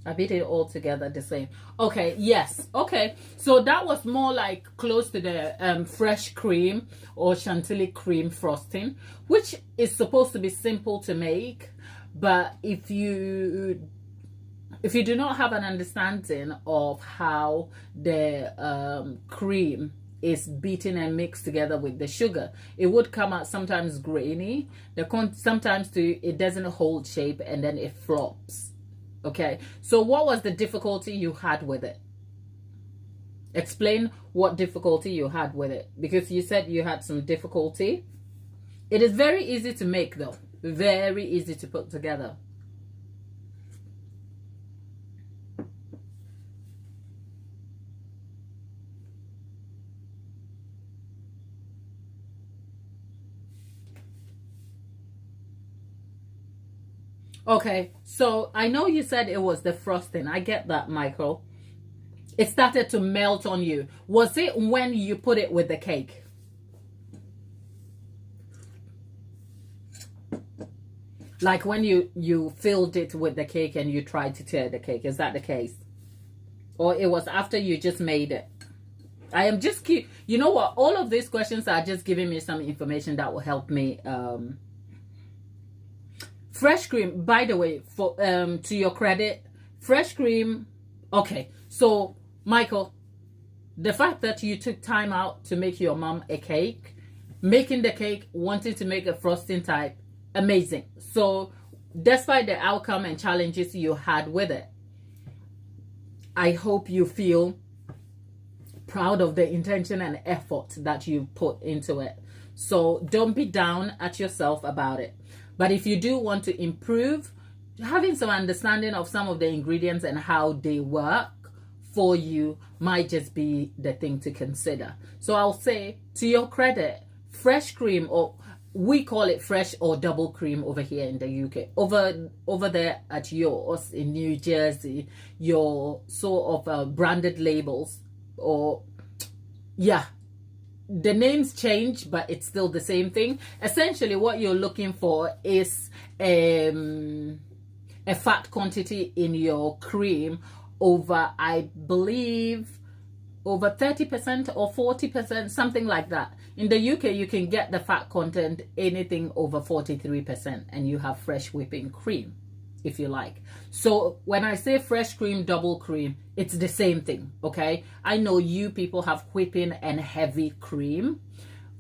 I beat it all together the same. Okay, yes. Okay, so that was more like close to the fresh cream or chantilly cream frosting, which is supposed to be simple to make. But if you do not have an understanding of how the cream is beaten and mixed together with the sugar, it would come out sometimes grainy. Sometimes it doesn't hold shape and then it flops. Okay, so what was the difficulty you had with it? Explain what difficulty you had with it, because you said you had some difficulty. It is very easy to make though, very easy to put together. Okay, so I know you said it was the frosting. I get that, Michael. It started to melt on you. Was it when you put it with the cake? Like when you filled it with the cake and you tried to tear the cake. Is that the case? Or it was after you just made it? I am just you know what? All of these questions are just giving me some information that will help me. Fresh cream, by the way, for to your credit, fresh cream. Okay, so Michael, the fact that you took time out to make your mom a cake, making the cake, wanting to make a frosting type, amazing. So despite the outcome and challenges you had with it, I hope you feel proud of the intention and effort that you put into it. So don't be down at yourself about it. But if you do want to improve, having some understanding of some of the ingredients and how they work for you might just be the thing to consider. So I'll say, to your credit, fresh cream, or we call it fresh or double cream over here in the UK. Over there at yours in New Jersey, your sort of branded labels, or yeah, the names change, but it's still the same thing. Essentially, what you're looking for is a fat quantity in your cream over, I believe, over 30% or 40%, something like that. In the UK, you can get the fat content anything over 43%, and you have fresh whipping cream, if you like. So when I say fresh cream, double cream, it's the same thing, okay? I know you people have whipping and heavy cream.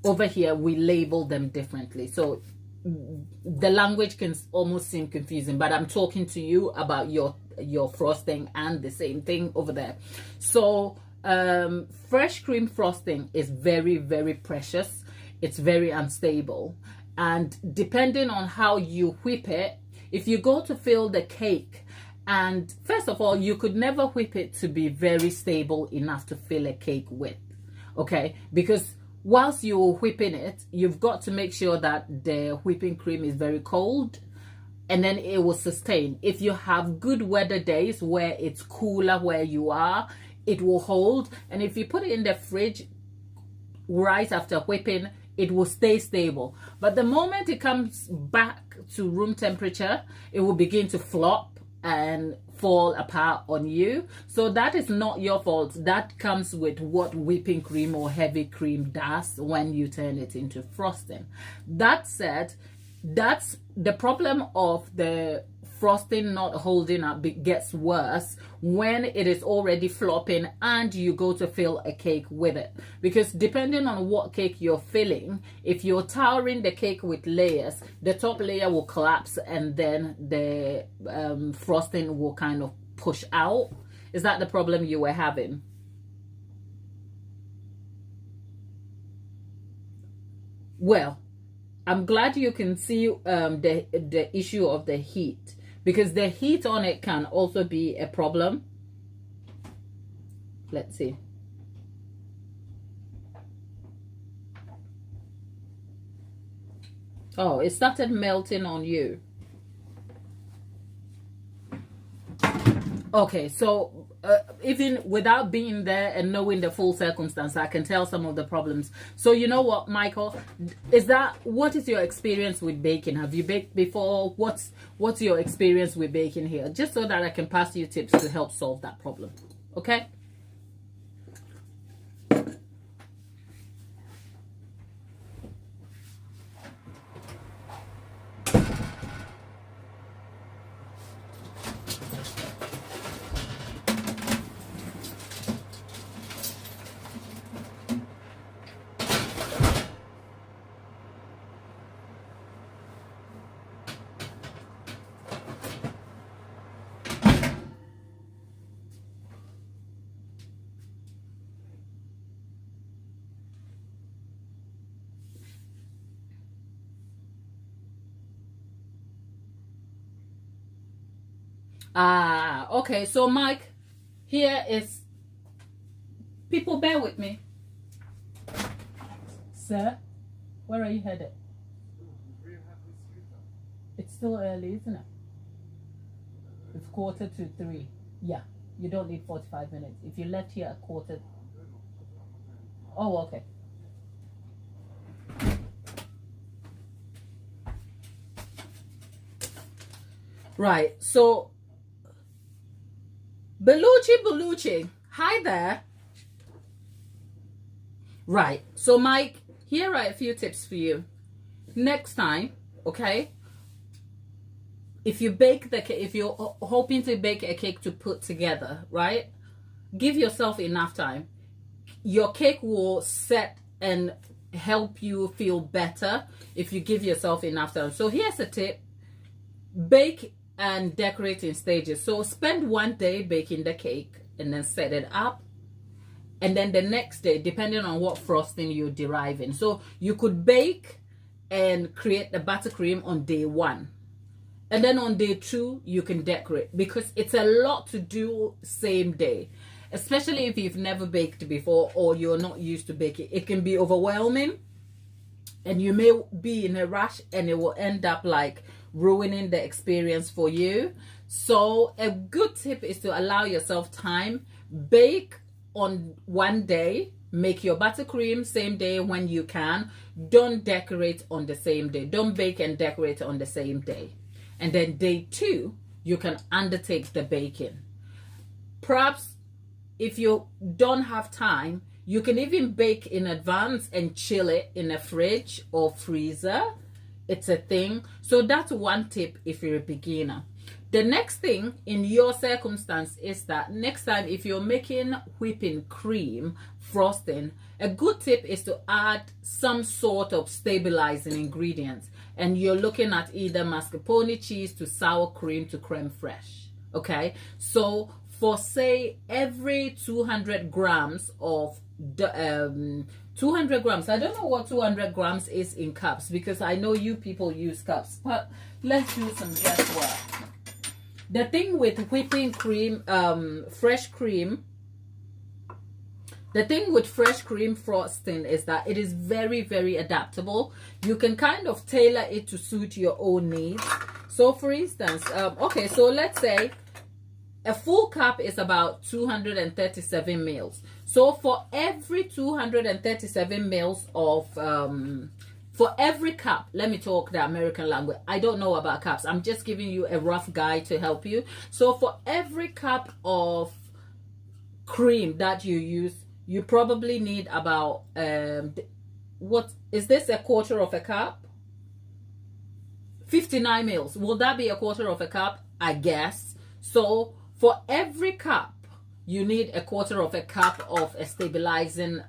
Over here, we label them differently. So the language can almost seem confusing, but I'm talking to you about your frosting and the same thing over there. So fresh cream frosting is very, very precious. It's very unstable. And depending on how you whip it, if you go to fill the cake, and first of all, you could never whip it to be very stable enough to fill a cake with, okay? Because whilst you're whipping it, you've got to make sure that the whipping cream is very cold, and then it will sustain. If you have good weather days where it's cooler where you are, it will hold. And if you put it in the fridge right after whipping, it will stay stable. But the moment it comes back to room temperature, it will begin to flop and fall apart on you. So that is not your fault. That comes with what whipping cream or heavy cream does when you turn it into frosting. That said, that's the problem of the frosting not holding up. It gets worse when it is already flopping and you go to fill a cake with it, because depending on what cake you're filling, if you're towering the cake with layers, the top layer will collapse and then the frosting will kind of push out. Is that the problem you were having? Well, I'm glad you can see the issue of the heat, because the heat on it can also be a problem. Let's see. Oh, it started melting on you. Okay, so even without being there and knowing the full circumstance, I can tell some of the problems. So you know what, Michael, what is your experience with baking? Have you baked before? What's your experience with baking here? Just so that I can pass you tips to help solve that problem. Okay? Ah, okay. So Mike, here is, people bear with me. Sir, where are you headed? It's still early, isn't it? It's 2:45. Yeah, you don't need 45 minutes. If you left here at quarter. Oh, okay. Right, so Belucci, hi there. Right, so Mike, here are a few tips for you. Next time, okay, if you bake the cake, if you're hoping to bake a cake to put together, right, give yourself enough time. Your cake will set and help you feel better if you give yourself enough time. So here's a tip: bake and decorate in stages. So spend one day baking the cake and then set it up, and then the next day, depending on what frosting you're deriving, so you could bake and create the buttercream on day 1, and then on day 2 you can decorate, because it's a lot to do same day, especially if you've never baked before or you're not used to baking. It can be overwhelming and you may be in a rush, and it will end up like ruining the experience for you. So a good tip is to allow yourself time. Bake on one day, make your buttercream same day when you can. Don't decorate on the same day. Don't bake and decorate on the same day. And then day 2, you can undertake the baking. Perhaps if you don't have time, you can even bake in advance and chill it in a fridge or freezer. It's a thing. So that's one tip if you're a beginner. The next thing in your circumstance is that next time, if you're making whipping cream frosting, a good tip is to add some sort of stabilizing ingredients. And you're looking at either mascarpone cheese to sour cream to creme fraiche. Okay, so for say every 200 grams of 200 grams, I don't know what 200 grams is in cups, because I know you people use cups, but let's do some guesswork. The thing with whipping cream, fresh cream, the thing with fresh cream frosting is that it is very, very adaptable. You can kind of tailor it to suit your own needs. So for instance, okay, so let's say a full cup is about 237 mils. So for every 237 mils of, for every cup, let me talk the American language. I don't know about cups. I'm just giving you a rough guide to help you. So for every cup of cream that you use, you probably need about, what is this, a quarter of a cup? 59 mils. Will that be a quarter of a cup? I guess. So for every cup, you need a quarter of a cup of a stabilizing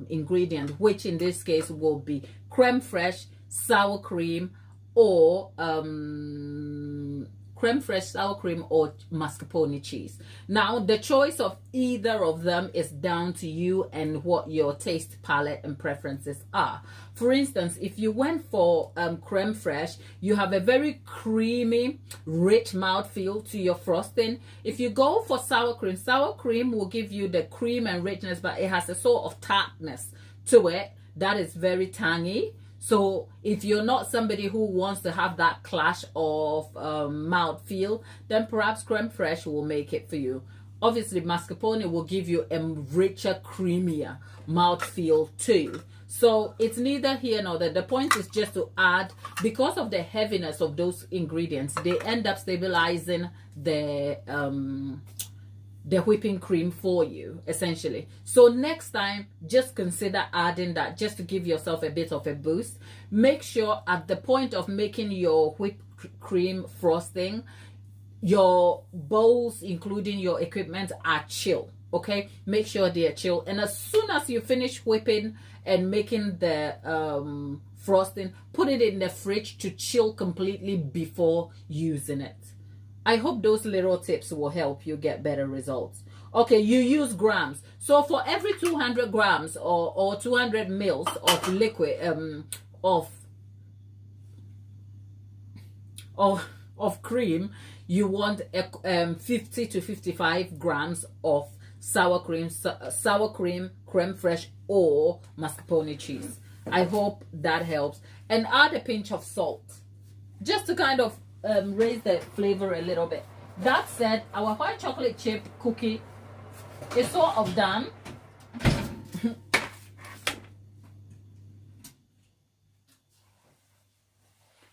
ingredient, which in this case will be creme fraiche, sour cream, or creme fraiche, sour cream, or mascarpone cheese. Now, the choice of either of them is down to you and what your taste palette and preferences are. For instance, if you went for creme fraiche, you have a very creamy, rich mouthfeel to your frosting. If you go for sour cream will give you the cream and richness, but it has a sort of tartness to it that is very tangy. So if you're not somebody who wants to have that clash of mouthfeel, then perhaps creme fraiche will make it for you. Obviously, mascarpone will give you a richer, creamier mouthfeel too. So it's neither here nor there. The point is just to add, because of the heaviness of those ingredients, they end up stabilizing the whipping cream for you, essentially. So next time, just consider adding that, just to give yourself a bit of a boost. Make sure at the point of making your whipped cream frosting, your bowls, including your equipment, are chill. Okay, make sure they are chill. And as soon as you finish whipping and making the frosting, put it in the fridge to chill completely before using it. I hope those little tips will help you get better results. Okay, you use grams. So for every 200 grams or 200 mils of liquid, of cream, you want 50 to 55 grams of sour cream, creme fraiche, or mascarpone cheese. I hope that helps. And add a pinch of salt, just to kind of raise the flavor a little bit. That said, our white chocolate chip cookie is sort of done.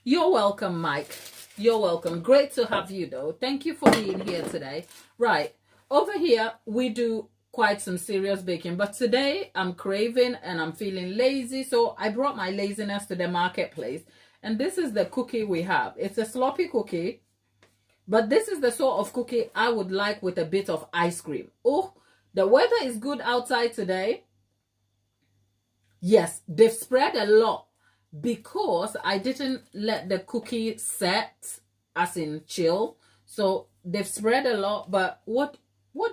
You're welcome, Mike. You're welcome. Great to have you, though. Thank you for being here today. Right. Over here, we do quite some serious baking. But today, I'm craving and I'm feeling lazy. So I brought my laziness to the marketplace. And this is the cookie we have. It's a sloppy cookie. But this is the sort of cookie I would like with a bit of ice cream. Oh, the weather is good outside today. Yes, they've spread a lot, because I didn't let the cookie set, as in chill. So they've spread a lot, but what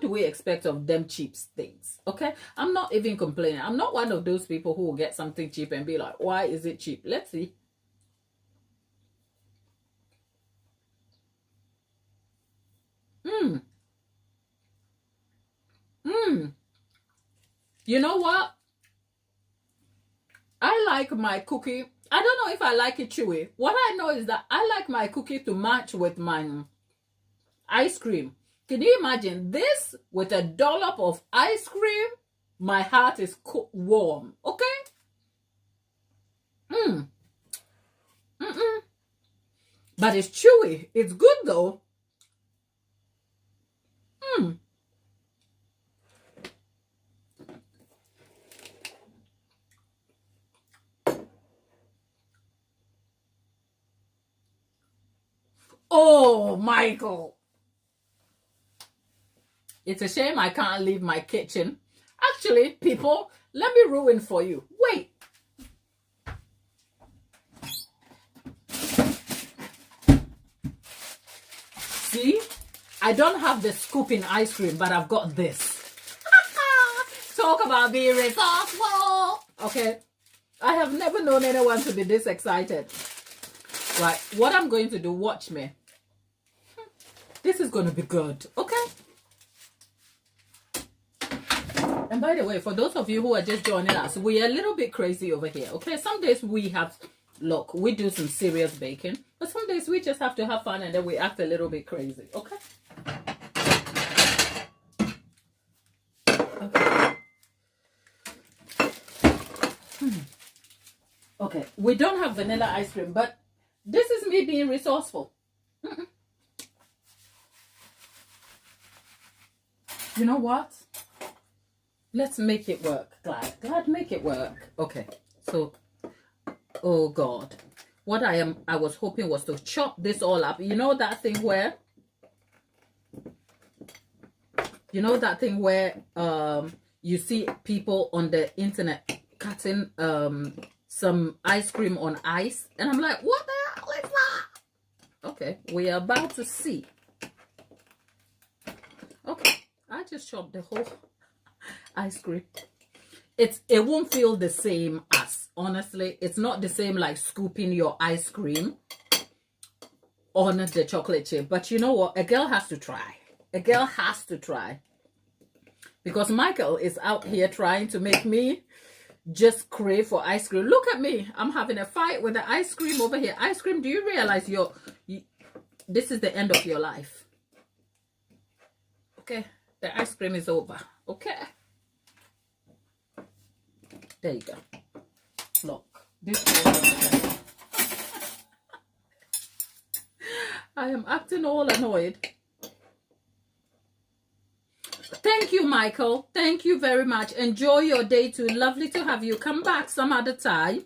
do we expect of them cheap things? Okay, I'm not even complaining. I'm not one of those people who will get something cheap and be like, why is it cheap? Let's see. You know what? I like my cookie. I don't know if I like it chewy. What I know is that I like my cookie to match with my ice cream. Can you imagine this with a dollop of ice cream? My heart is warm. Okay? But it's chewy. It's good though. Oh, Michael. It's a shame I can't leave my kitchen. Actually, people, let me ruin for you. Wait. See? I don't have the scoop in ice cream, but I've got this. Talk about being resourceful. Okay. I have never known anyone to be this excited. Right. What I'm going to do, watch me. This is going to be good. Okay. And by the way, for those of you who are just joining us, we are a little bit crazy over here. Okay. Some days we have, look, we do some serious baking. But some days we just have to have fun and then we act a little bit crazy. Okay. Okay, we don't have vanilla ice cream, but this is me being resourceful. You know what? Let's make it work, Glad, make it work. Okay, so, oh God. What I was hoping was to chop this all up. You know that thing where you see people on the internet cutting some ice cream on ice, and I'm like, what the hell is that? Okay, we are about to see. Okay, I just chopped the whole ice cream. It won't feel the same as, honestly, it's not the same like scooping your ice cream on the chocolate chip. But you know what? A girl has to try. A girl has to try. Because Michael is out here trying to make me just crave for ice cream. Look at me. I'm having a fight with the ice cream over here. Ice cream, do you realize this is the end of your life? Okay. The ice cream is over. Okay. There you go. Look. This is I am acting all annoyed. Thank you, Michael. Thank you very much. Enjoy your day too. Lovely to have you. Come back some other time.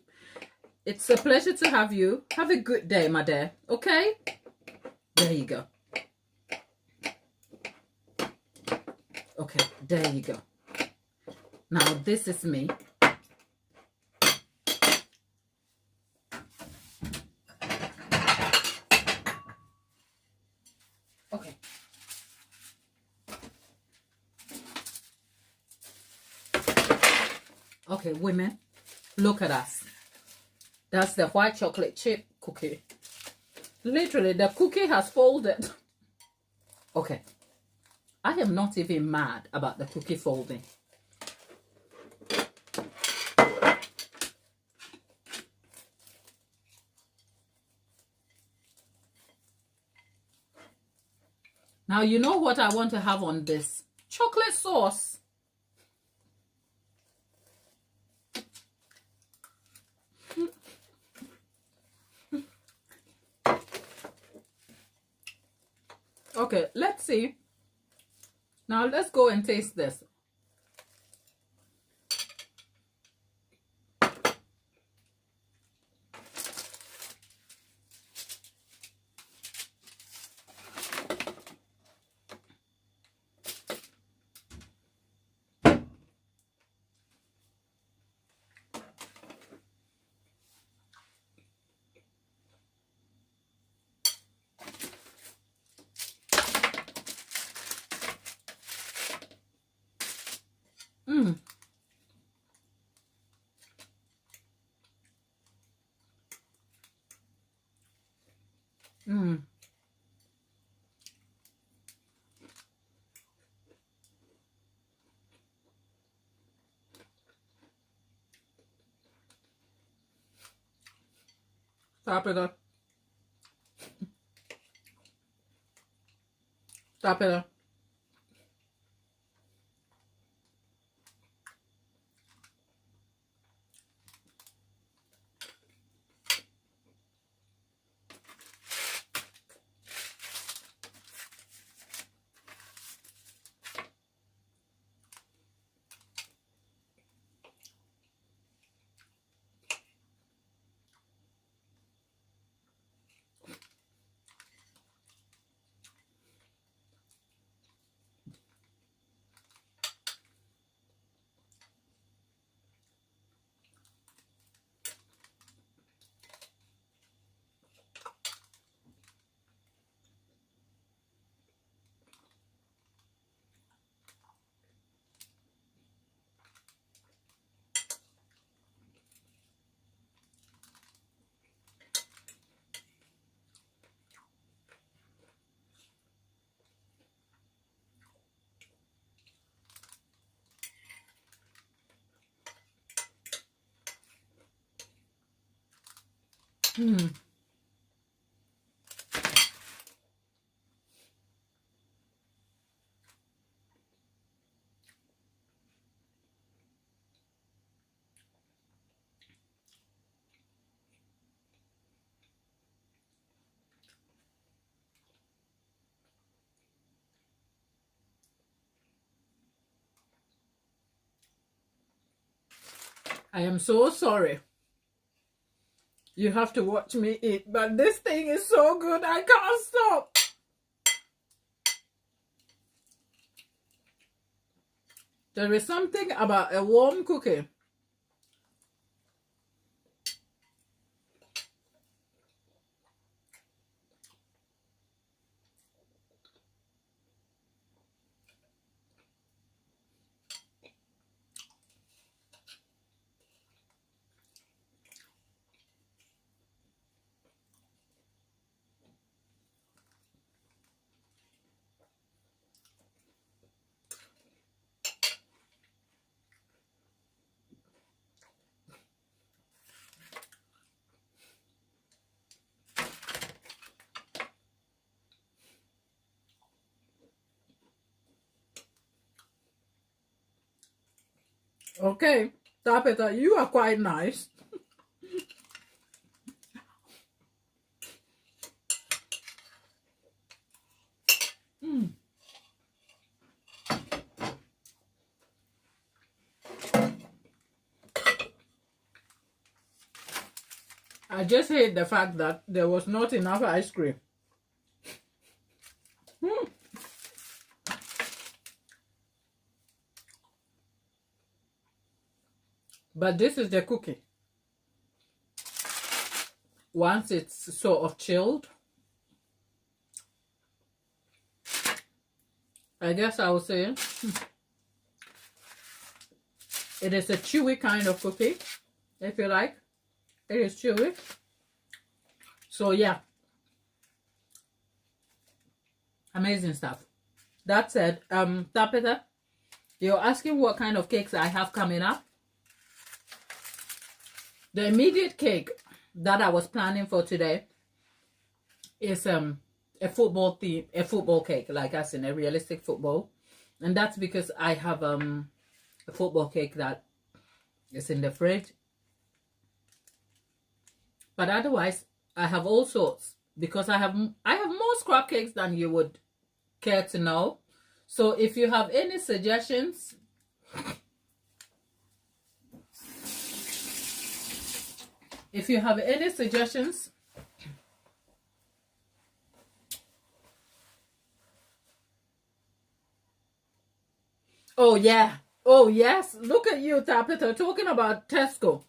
It's a pleasure to have you. Have a good day, my dear. Okay? There you go. Okay, there you go. Now, this is me. Okay. Okay, women, look at us. That's the white chocolate chip cookie. Literally, the cookie has folded. Okay, I am not even mad about the cookie folding. Now, you know what I want to have on this? Chocolate sauce. Okay, let's see. Now, let's go and taste this. Mmm. Mmm. Stop it. Stop it. Mmm. I am so sorry. You have to watch me eat, but this thing is so good, I can't stop. There is something about a warm cookie. Okay, Tapeta, you are quite nice. Mm. I just hate the fact that there was not enough ice cream. Mm. But this is the cookie. Once it's sort of chilled, I guess I would say it is a chewy kind of cookie, if you like. It is chewy. So yeah. Amazing stuff. That said, Tapita, you're asking what kind of cakes I have coming up. The immediate cake that I was planning for today is a football cake, like as in a realistic football. And that's because I have a football cake that is in the fridge. But otherwise, I have all sorts, because I have more scrap cakes than you would care to know. So if you have any suggestions, oh yeah, oh yes, look at you, Tapita, talking about Tesco.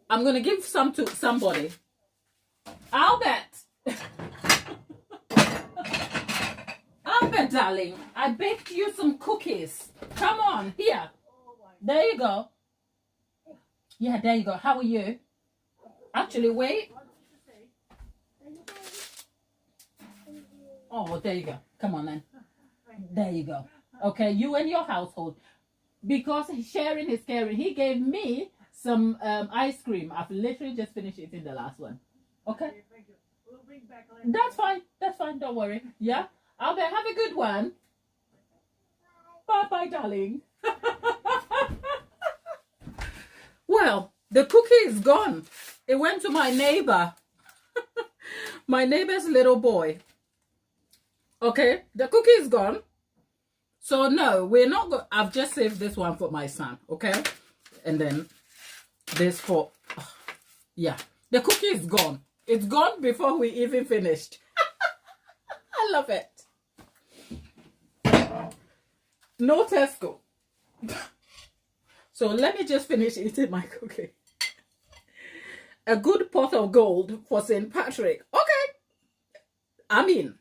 I'm gonna give some to somebody. Albert. Albert, darling, I baked you some cookies. Come on, here. There you go. Yeah, there you go. How are you? Actually, wait. Oh, there you go. Come on then. There you go. Okay, you and your household. Because sharing is caring. He gave me some ice cream. I've literally just finished eating the last one. Okay? Thank you. We'll bring back later. That's fine. That's fine. Don't worry. Yeah? Albert, have a good one. Bye-bye, darling. Well, the cookie is gone. It went to my neighbor. My neighbor's little boy. Okay? The cookie is gone. So, no, we're not going. I've just saved this one for my son. Okay? And then this for... yeah. The cookie is gone. It's gone before we even finished. I love it. No Tesco. So let me just finish eating my cookie. A good pot of gold for St. Patrick. Okay. I mean.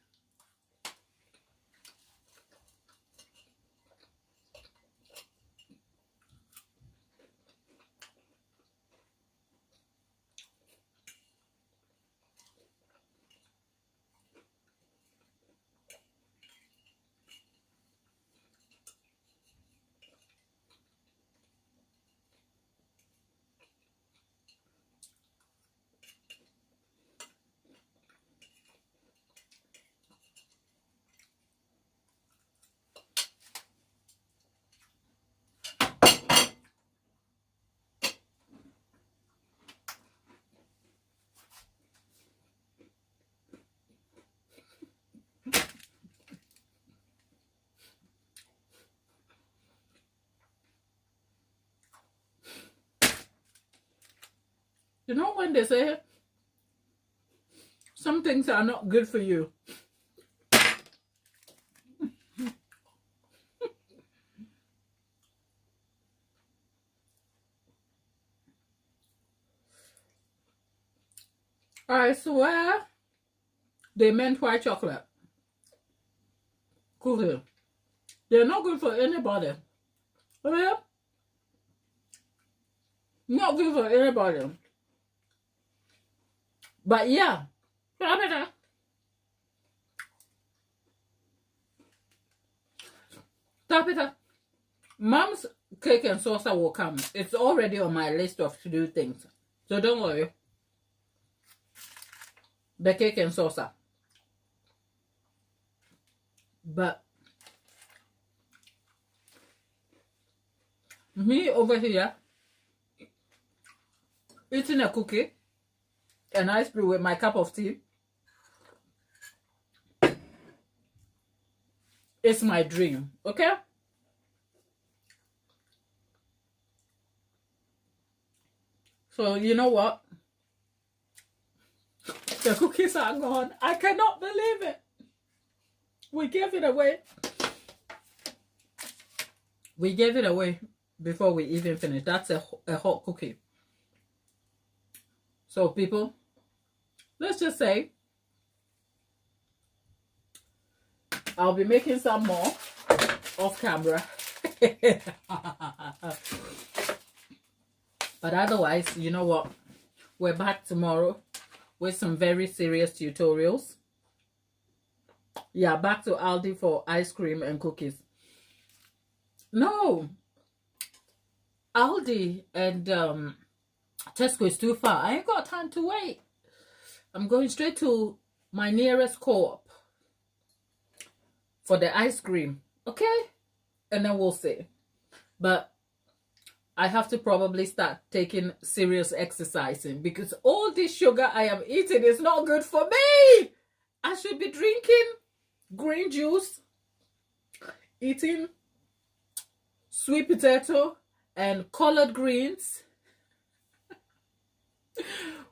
You know when they say some things are not good for you? I swear they meant white chocolate cookie. They're not good for anybody. Okay? Not good for anybody. But yeah. Tapita. Mom's cake and salsa will come. It's already on my list of to-do things. So don't worry. The cake and salsa. But me over here eating a cookie and ice cream with my cup of tea. It's my dream, okay? So you know what? The cookies are gone. I cannot believe it. We gave it away. We gave it away before we even finished. That's a hot cookie. So people, let's just say I'll be making some more off camera. But otherwise, you know what? We're back tomorrow with some very serious tutorials. Yeah, back to Aldi for ice cream and cookies. No, Aldi and Tesco is too far. I ain't got time to wait. I'm going straight to my nearest co-op for the ice cream. Okay? And then we'll see. But I have to probably start taking serious exercising because all this sugar I am eating is not good for me. I should be drinking green juice, eating sweet potato and collard greens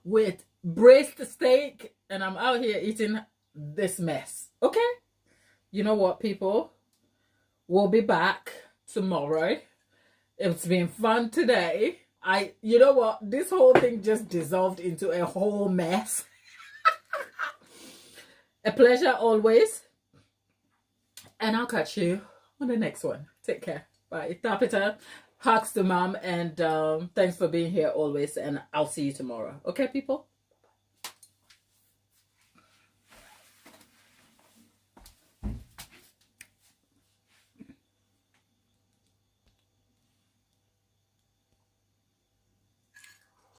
with braised steak, and I'm out here eating this mess. Okay? You know what, people? We'll be back tomorrow. It's been fun today. You know what? This whole thing just dissolved into a whole mess. A pleasure always. And I'll catch you on the next one. Take care. Bye. Tapita, hugs to mom, and thanks for being here always. And I'll see you tomorrow. Okay, people?